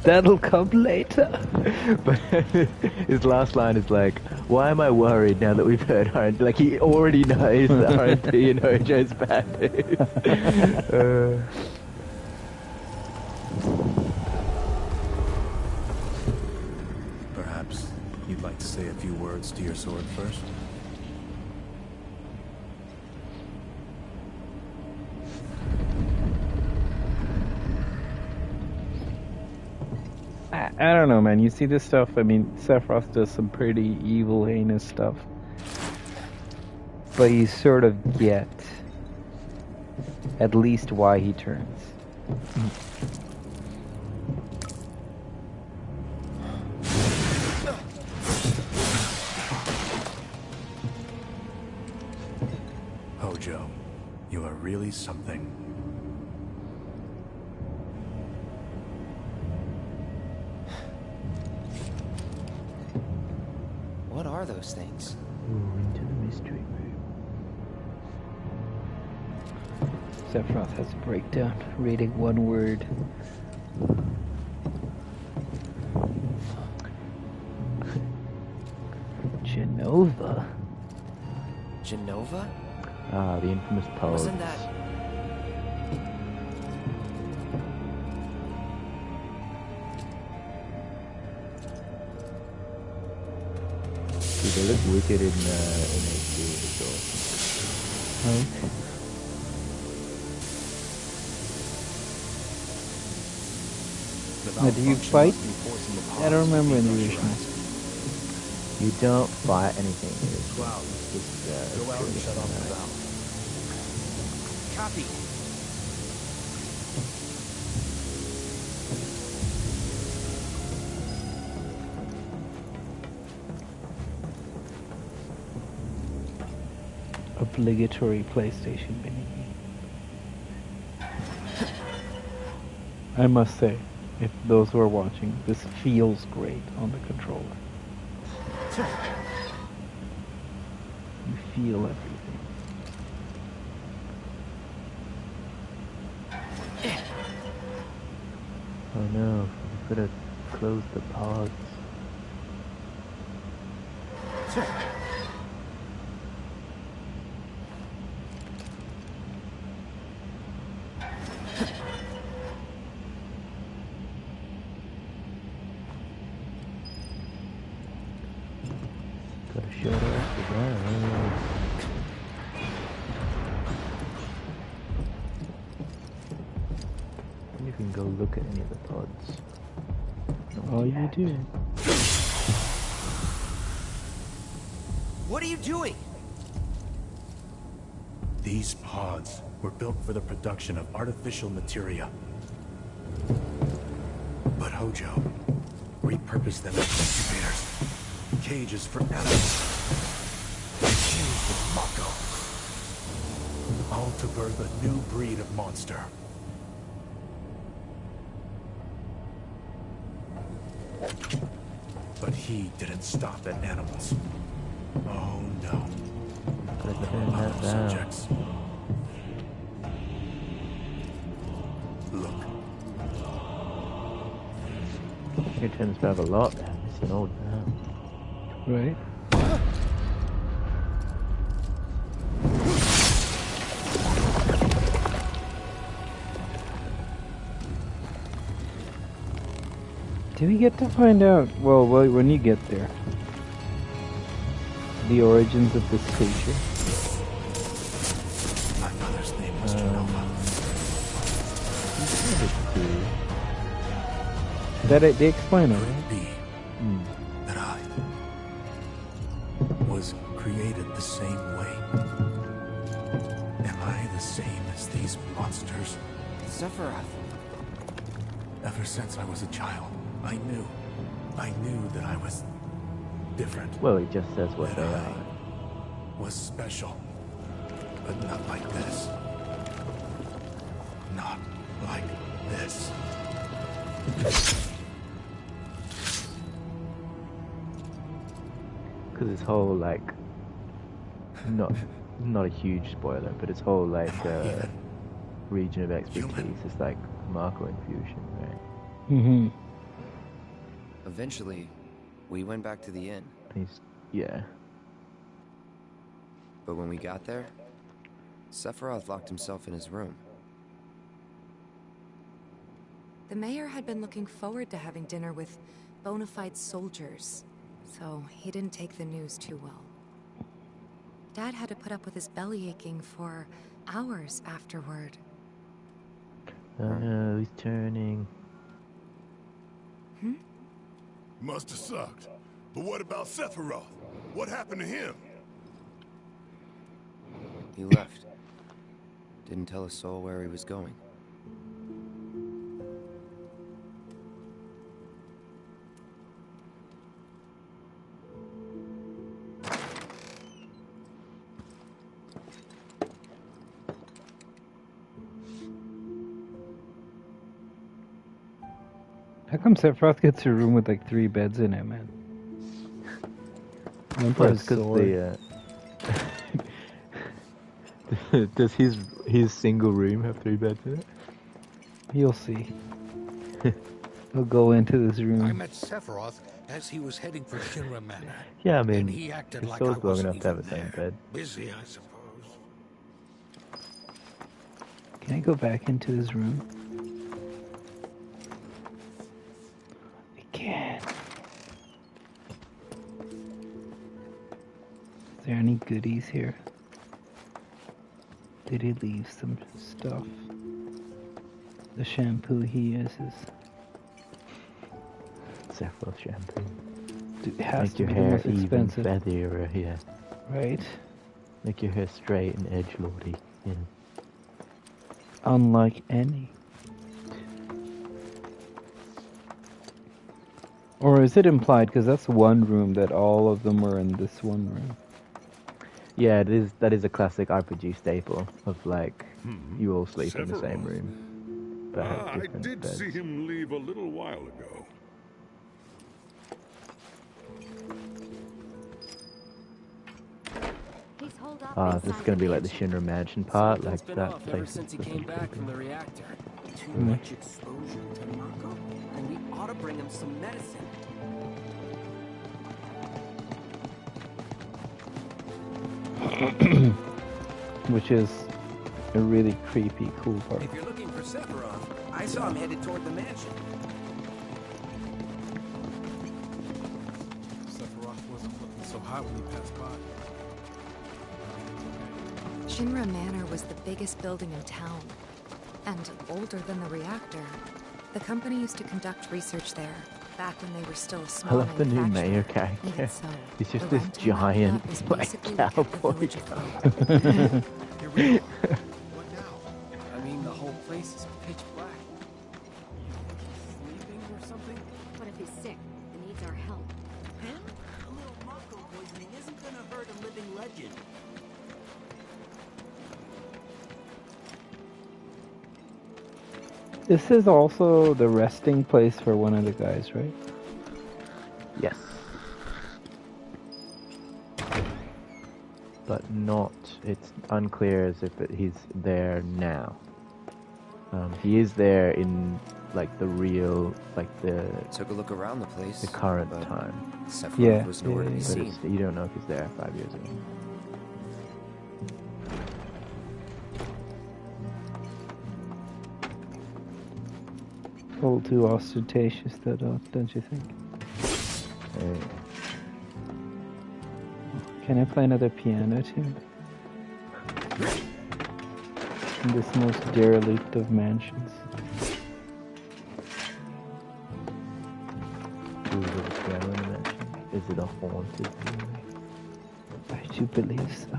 That'll come later. But his last line is like, why am I worried now that we've heard RNG? Like, he already knows that RNG and Hojo's bad news. Perhaps you'd like to say a few words to your sword first? I don't know, man. You see this stuff? I mean, Sephiroth does some pretty evil, heinous stuff. But you sort of get at least why he turns. Hojo, you are really something. What are those things? Into the mystery room. Sephiroth has a breakdown, reading one word. Genova. Genova? Ah, the infamous pods. Wasn't that... Dude, they look wicked in HD as well. Right. Now, do you fight? I don't remember in the original. You don't fight anything. It's Cloud, just, go out and shut off the valve. Copy. Obligatory PlayStation mini. I must say, if those who are watching, this feels great on the controller. You feel everything. Oh no, we've got to close the pods. Gotta shut off the valve. You can go look at any of the pods. All you do. What are you doing? These pods were built for the production of artificial materia. But Hojo repurposed them as incubators, cages for animals, infused with Mako, all to birth a new breed of monster. But he didn't stop at animals. Oh no. Gotta There turn were that other down. subjects. Look. You can turn this valve a lot, man. It's an old valve. Right? Do we get to find out, well, when you get there, the origins of this creature? My mother's name was Genova. They explain it, right? Be that I was created the same way. Am I the same as these monsters? Sephiroth. Ever since I was a child, I knew that I was different. Well, he just says what That they I are. was special, but not like this. Not like this. Because his whole, like, not a huge spoiler, but its whole like region of expertise is like Marco infusion, right? Mm-hmm. Eventually, we went back to the inn. Yeah. But when we got there, Sephiroth locked himself in his room. The mayor had been looking forward to having dinner with bona fide soldiers, so he didn't take the news too well. Dad had to put up with his belly aching for hours afterward. Oh no, he's turning. Must have sucked. But what about Sephiroth? What happened to him? He left. Didn't tell a soul where he was going. How come Sephiroth gets a room with like 3 beds in it, man? One for Well, his it's 'cause sword. Does his single room have 3 beds in it? You'll see. He'll go into this room. I met Sephiroth as he was heading for Shinra Manor. Yeah, I mean, and he acted his like soul's I long wasn't enough to have even its own there. bed. Busy, I suppose. Can I go back into his room? I can. Is there any goodies here? Did he leave some stuff? The shampoo he uses. Sephiroth shampoo. It has Make to your be the hair most even expensive. feathier, yeah. Right? Make your hair straight and edgelordy, yeah. Unlike any. Or is it implied? Because that's one room that all of them were in this one room. Yeah, it is. That is a classic RPG staple of like you all sleep in the same Sephiroth. room, but have I different did beds. see him leave a little while ago. This is gonna be like the Shinra Mansion part, like Something's been that off place. ever since he came back from the reactor. Too much exposure to Mako, and we ought to bring him some medicine. Which is a really creepy, cool part. If you're looking for Sephiroth, I saw him headed toward the mansion. Sephiroth wasn't looking so hot when he passed by. Shinra Manor was the biggest building in town, and older than the reactor. The company used to conduct research there, back when they were still a I small love the new manufacturer. mayor character. Even so, He's just the this rental that giant was like basically what kept the cowboy. village afloat. Here we are. What now? I mean, the whole place is pitch black. Sleeping or something? What if he's sick and needs our help? Him? A little Mako poisoning isn't gonna hurt a living legend. This is also the resting place for one of the guys, right? Yes. But not. It's unclear as if he's there now. He is there in like the real, like the. Took a look around the place. The current but time. Sephiroth was nowhere to be But seen. you don't know if he's there 5 years ago. A little too ostentatious, though, don't you think? Can I play another piano tune? In this most derelict of mansions. Is it a haunted room? I do believe so.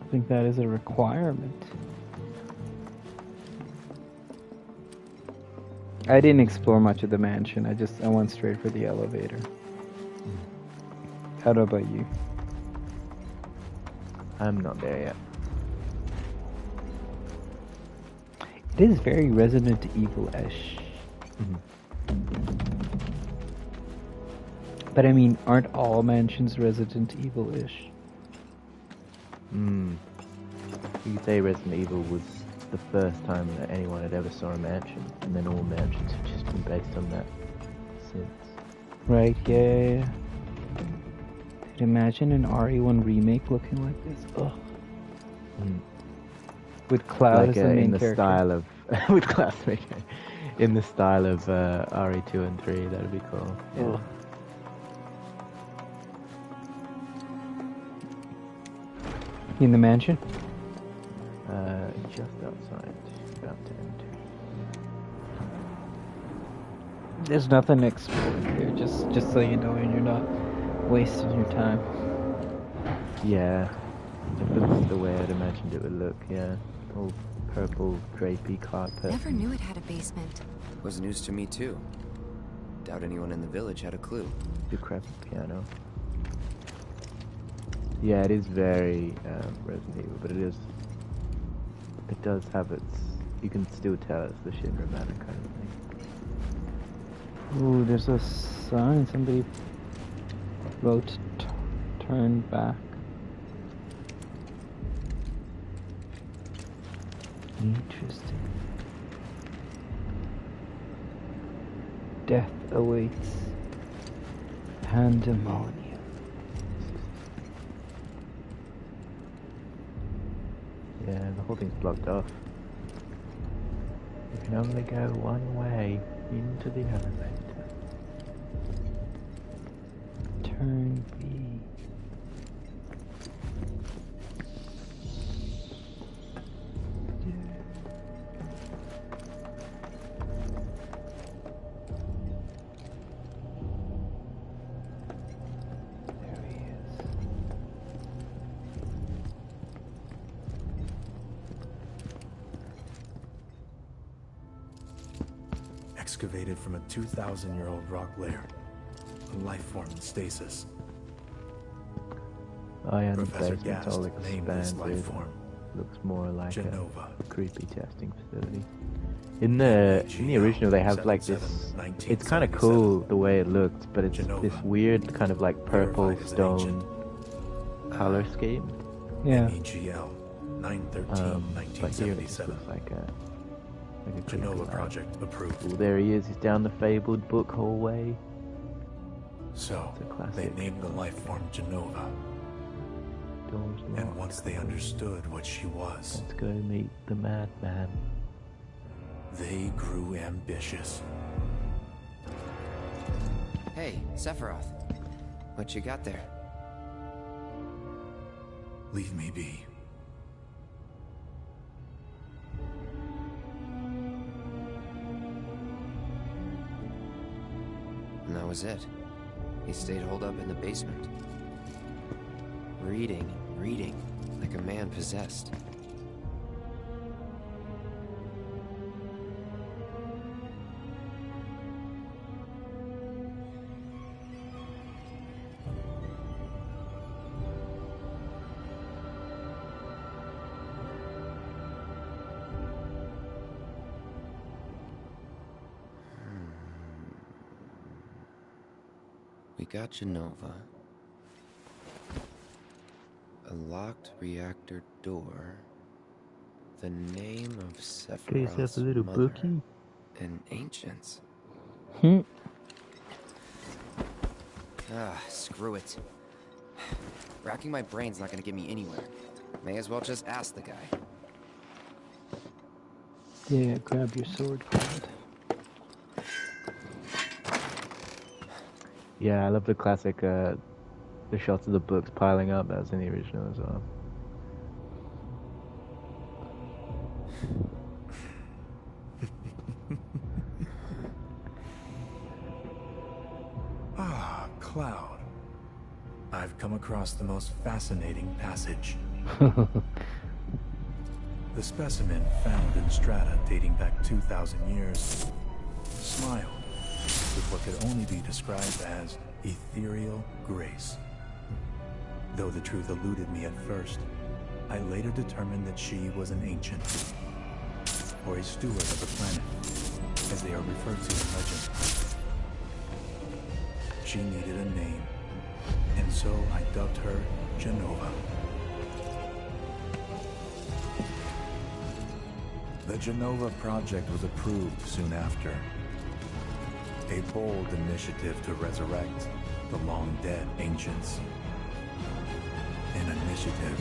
I think that is a requirement. I didn't explore much of the mansion. I went straight for the elevator. How about you? I'm not there yet. It is very Resident Evil-ish. But I mean, aren't all mansions Resident Evil-ish? You could say Resident Evil was the first time that anyone had ever saw a mansion, and then all mansions have just been based on that since. Right, yeah. Dude, imagine an RE1 remake looking like this. Ugh. With Cloud Like, as the main in the character. style of with Cloud, in the style of RE2 and 3, that'd be cool. Yeah. Ugh. In the mansion? Just outside, about to enter. There's nothing to explore here, just so you know, and you're not wasting your time. Yeah, it looks the way I'd imagined it would look. Yeah, all purple, drapey carpet. Never knew it had a basement. Was news to me too. Doubt anyone in the village had a clue. Decrepit piano. Yeah, it is very Resident Evil, but it does have its. You can still tell it's the Shinra Manor kind of thing. Ooh, there's a sign. Somebody wrote turn back. Interesting. Death awaits. Pandemonium. Yeah, the whole thing's blocked off. You can only go one way into the elevator. Turn B. There he is. Excavated from a 2,000-year-old rock layer. A life form in stasis. Oh yeah, the Professor basement's Gast all named this life expanded. form Looks more like Genova. a creepy testing facility. In the original, they have like this. It's kind of cool the way it looks, but it's this weird kind of like purple stone color scheme. Yeah. MEGL 913 But here it just 1977. looks like a Genova creepy project approved. Oh, there he is. He's down the fabled book hallway. So It's a classic. they named the life form Genova. Doors And locked. once they understood what she was, Let's go meet the madman. they grew ambitious. Hey, Sephiroth. What you got there? Leave me be. And that was it. He stayed holed up in the basement. Reading, like a man possessed. We got Genova. A locked reactor door. The name of Sephiroth's yourself a little mother. bookie. And ancients. Screw it. Racking my brain's not gonna get me anywhere. May as well just ask the guy. Yeah, grab your sword, Cloud. Yeah, I love the classic, the shots of the books piling up. That was in the original as well. Ah, Cloud. I've come across the most fascinating passage. The specimen found in strata dating back 2,000 years smiled with what could only be described as ethereal grace. Though the truth eluded me at first, I later determined that she was an ancient, or a steward of the planet, as they are referred to in legend. She needed a name, and so I dubbed her Genova. The Genova project was approved soon after. A bold initiative to resurrect the long-dead ancients. An initiative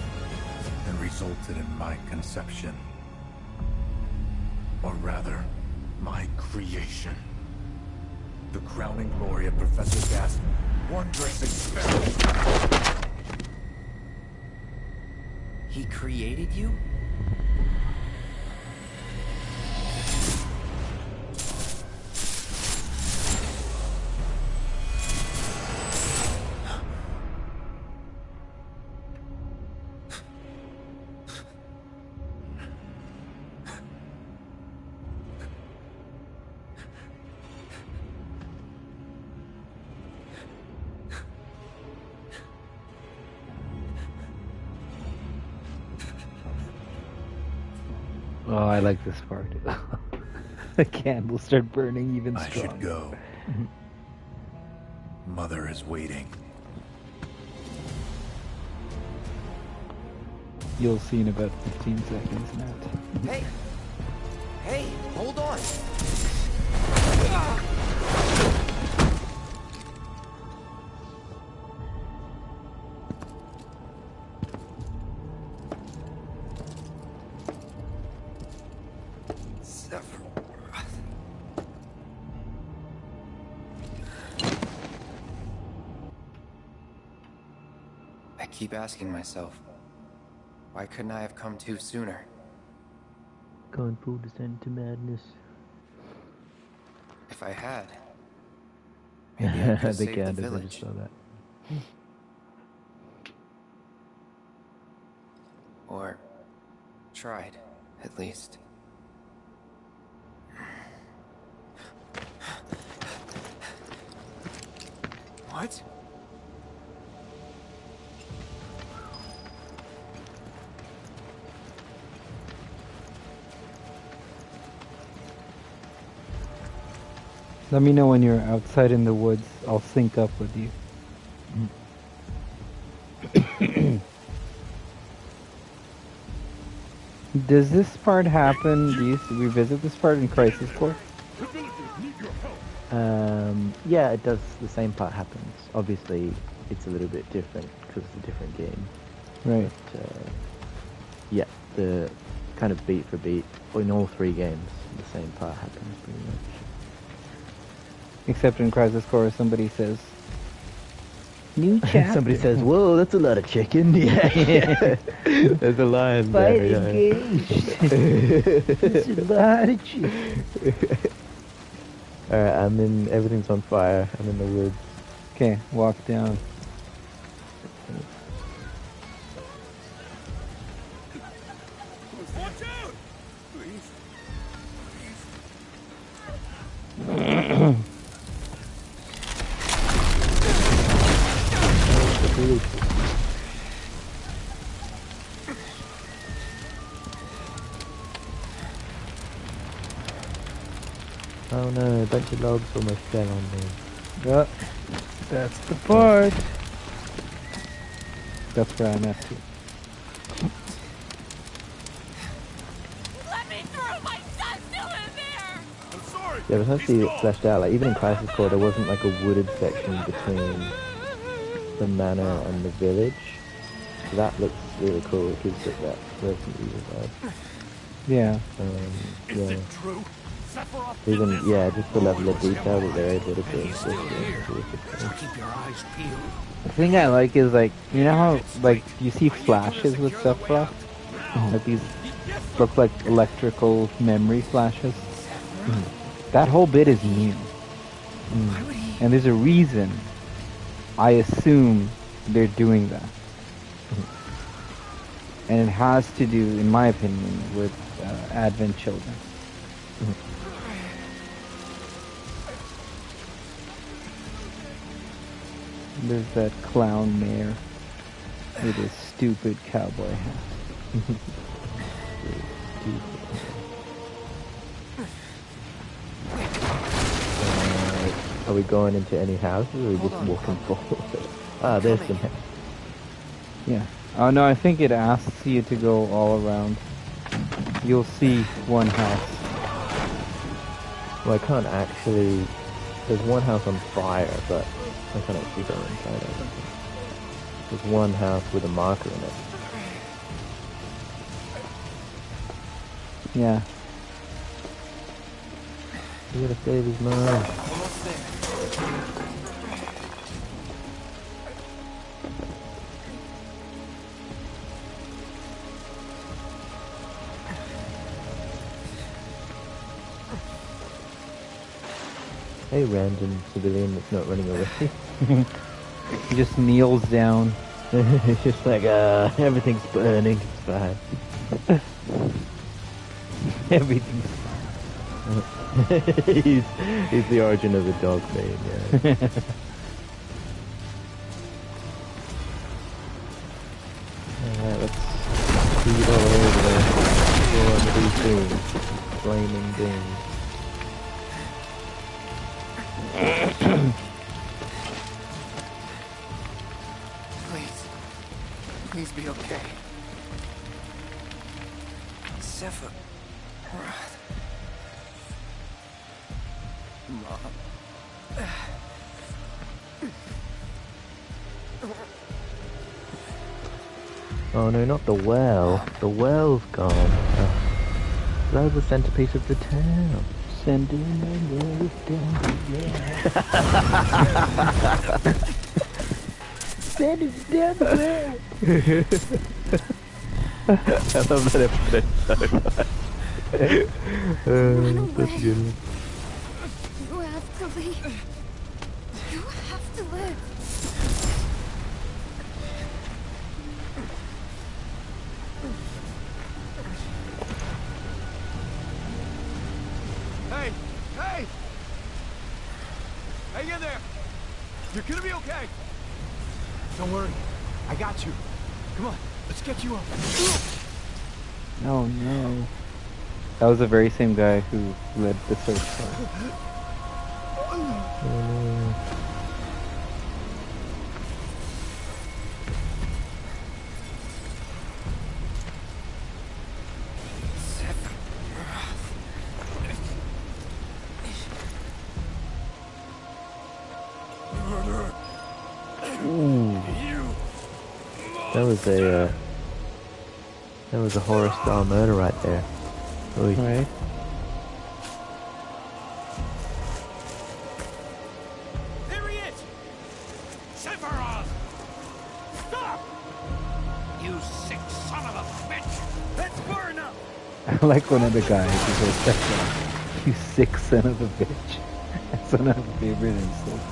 that resulted in my conception. Or rather, my creation. The crowning glory of Professor Gast's wondrous experiment. He created you? Oh, I like this part. The candles start burning even I stronger. should go. Mother is waiting. You'll see in about 15 seconds, Matt. Hey! Hey, hold on! I keep asking myself, why couldn't I have come to sooner? Gone full descent to madness. If I had, maybe I could have The saved the candles, I village. just saw that. Or tried, at least. What? Let me know when you're outside in the woods. I'll sync up with you. Does this part happen? Do you revisit this part in Crisis Core? Yeah, it does. The same part happens. Obviously, it's a little bit different because it's a different game. Right. But, yeah, the kind of beat for beat, in all three games, the same part happens pretty much. Except in Crisis Core, somebody says, "New chapter." Somebody says, "Whoa, that's a lot of chicken." Yeah. There's a lion Fight there. engaged. There's a lot of chicken. Alright, everything's on fire. I'm in the woods. Okay, walk down. Watch out! Please. Oh no, a bunch of logs almost fell on me. Yep, that's the part. That's where I'm at too. Let me through! My son's still in there! I'm sorry! Yeah, it was nice to see it fleshed out. Like, even in Crisis Core, there wasn't like a wooded section between the manor and the village. So that looks really cool. It gives it that Resident Evil vibe. Yeah. Yeah. True. Even, yeah, just the level of detail that they're able to put into this game. Keep your eyes peeled. The thing I like is, like, you know how, like, you see flashes with Sephiroth? Like, these look like electrical memory flashes. That whole bit is new. And there's a reason I assume they're doing that. And it has to do, in my opinion, with Advent Children. There's that clown mayor with his stupid cowboy hat. Are we going into any houses, or are we just walking forward? Ah, there's some houses. Yeah. Oh no, I think it asks you to go all around. you'll see one house. Well, I can't actually... There's one house on fire, but I can't actually go inside, I don't think. There's one house with a marker in it. Yeah. You gotta save his mom. Almost there. Hey, random civilian that's not running away. He just kneels down. It's just like, everything's burning, it's fine. Everything's he's the origin of the dog name, yeah. Alright, let's speed all over there. Go on to these things. Flaming things. Please be okay. Sepha. Mom. Oh no, not the well. The well's gone. Oh. That was the centerpiece of the town. Sending my love down the Send it down the I love that episode so much. That's good. You have to leave. You have to live. Hey! Hey! Hey, you there! You're gonna be okay! Don't worry. I got you. Come on, let's get you up. Oh no. That was the very same guy who led the search party. That was a horror style murder right there. Oy. Right. There he is! Sephiroth! Stop! You sick son of a bitch! Let's burn up! I like one of the guys who says, "Sephiroth, you sick son of a bitch." That's one of my favorite insults.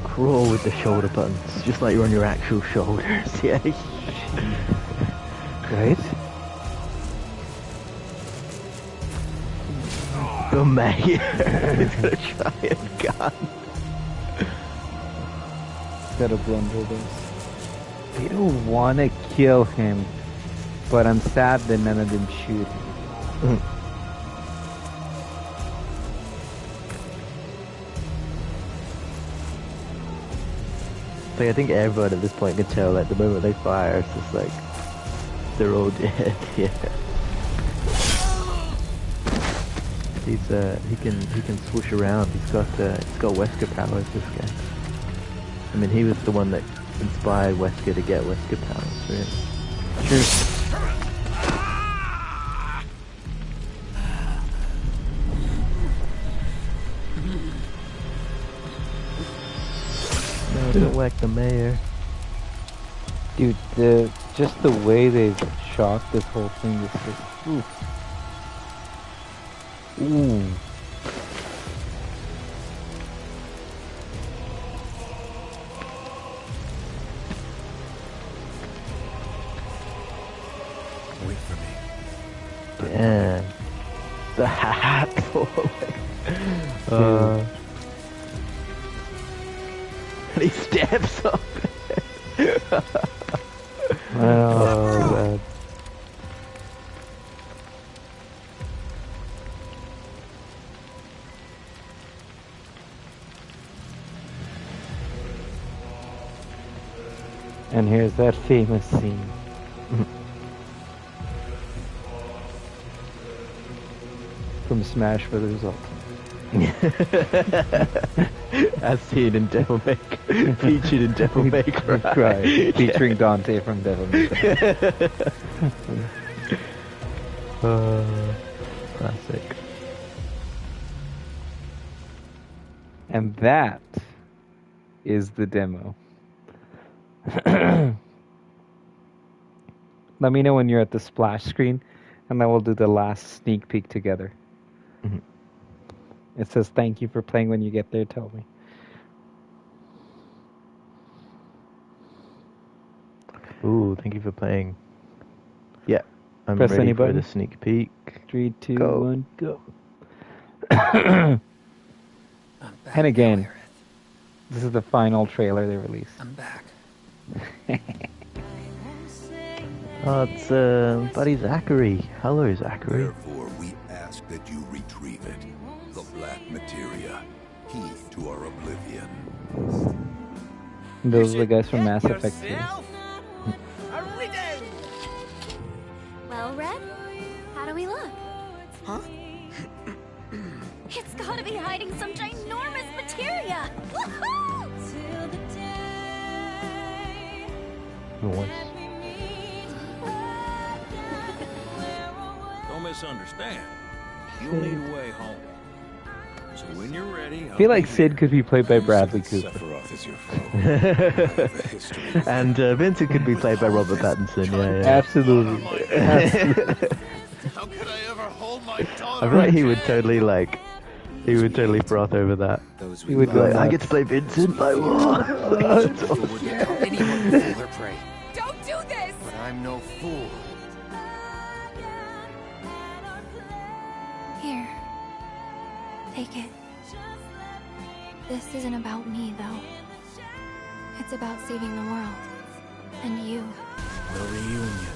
Crawl with the shoulder buttons, just like you're on your actual shoulders, yeah. Right? The mayor is gonna try and gun. Gotta bundle this. They don't wanna kill him, but I'm sad that none of them shoot him. Like, I think everyone at this point can tell that the moment they fire, it's just like they're all dead. Yeah. He can swoosh around. He's got Wesker powers. This guy. I mean, he was the one that inspired Wesker to get Wesker powers. Really. True. No, don't whack the mayor. Dude, just the way they've shot this whole thing is just ooh. Ooh. Wait for me. Damn. The hat falling. And he steps up. Oh, man. And here's that famous scene. From Smash Bros. Ultimate. As seen in Devil May Cry. Featured in Devil May Cry. Right. Featuring Dante from Devil May Cry. Classic. And that is the demo. Let me know when you're at the splash screen, and then we'll do the last sneak peek together. Mhm. It says thank you for playing. When you get there, tell me. Ooh, thank you for playing. Yeah, I'm Press ready any for button? the sneak peek. 3, 2, Go. 1, go. I'm back And again, now, Aerith. this is the final trailer they released. I'm back. Oh, it's buddy Zachary. Hello, Zachary. Therefore, we ask that you retrieve it. The black materia, key to our oblivion. Those are the guys from Mass Effect 2. Well, Red, how do we look? Huh? It's gotta be hiding some ginormous materia! Woohoo! Nice. Don't misunderstand. You'll need a way home. So when you're ready, I feel like Sid could be played by Bradley Cooper. Sephiroth is your foe. And Vincent could be played by Robert Pattinson. Yeah. Absolutely. How could I ever hold my daughter? I feel like he would totally he would totally froth over that. He would go Like, I nuts. get to play Vincent. Like what? That's awesome. Anyone can fool their prey. Don't do this! But I'm no fool. Here. Take it. This isn't about me, though. It's about saving the world. And you. The reunion.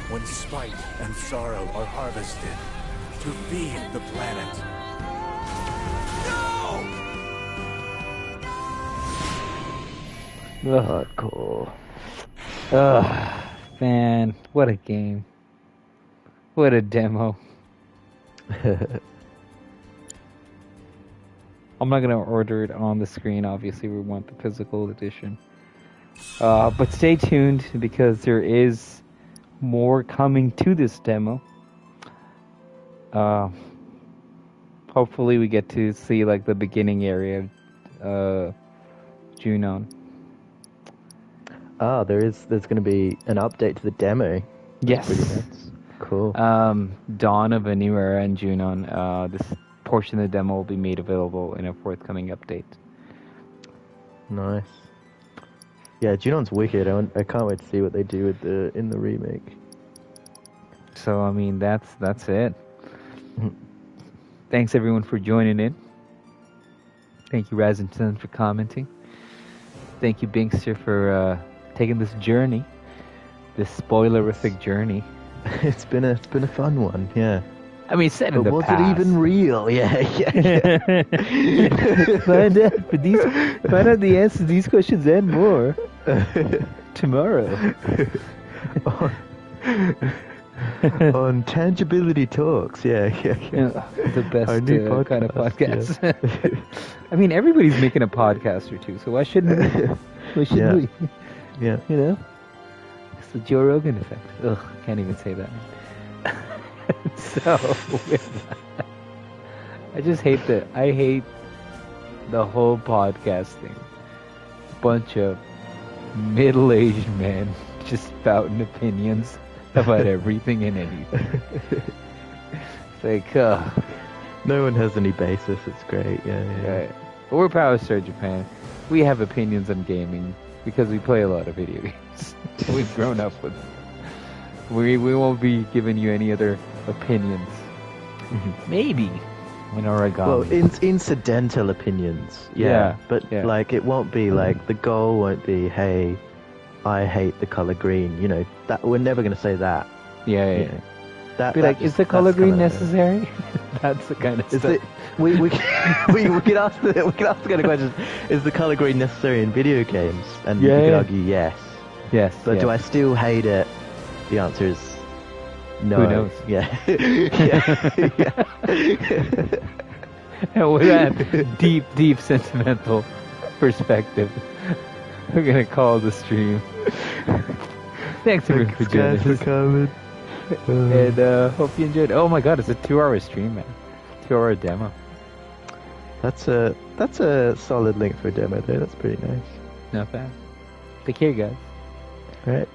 When spite and sorrow are harvested to feed the planet. Ugh, cool. Ugh, man, what a game. What a demo. I'm not gonna order it on the screen, obviously we want the physical edition. But stay tuned because there is more coming to this demo. Hopefully we get to see like the beginning area of Junon. Ah, there's going to be an update to the demo. Yes. Pretty nuts. Cool. Dawn of a New Era in Junon. This portion of the demo will be made available in a forthcoming update. Nice. Yeah, Junon's wicked. I can't wait to see what they do with in the remake. So I mean that's it. Thanks everyone for joining in. Thank you Razington for commenting. Thank you Binkster for taking this journey, this spoilerific journey. It's been a fun one, yeah. I mean, set in but the was past. it even real? Yeah. Find out the answers to these questions and more tomorrow. On Tangibility Talks, yeah. The best Our new kind of podcast, podcast. I mean, everybody's making a podcast or two, so why shouldn't we? Why shouldn't we? Yeah. You know? It's the Joe Rogan effect. Ugh, can't even say that. So, with that, I hate the whole podcast thing. Bunch of middle-aged men just spouting opinions about everything and anything. It's like, no one has any basis. It's great. Yeah. Right. But we're Power Star Japan. We have opinions on gaming because we play a lot of video games. We've grown up with them. We won't be giving you any other opinions. Maybe in origami. Well, incidental opinions. Yeah. But like, it won't be like the goal won't be, hey, I hate the color green. You know that we're never going to say that. Yeah. You know, that be that like, just- is the color that's green kinda- necessary? That's the kind of Is stuff. it? We could ask the kind of question: is the color green necessary in video games? And you could argue yes. Yes. But do I still hate it the answer is no. Who knows? Yeah. And with that deep sentimental perspective, we're gonna call the stream. Thanks everyone for joining Guys, for us. coming. And hope you enjoyed. Oh my god, it's a 2-hour stream, man. 2-hour demo. That's a solid length for a demo though. That's pretty nice. Not bad. Take care, guys. All right.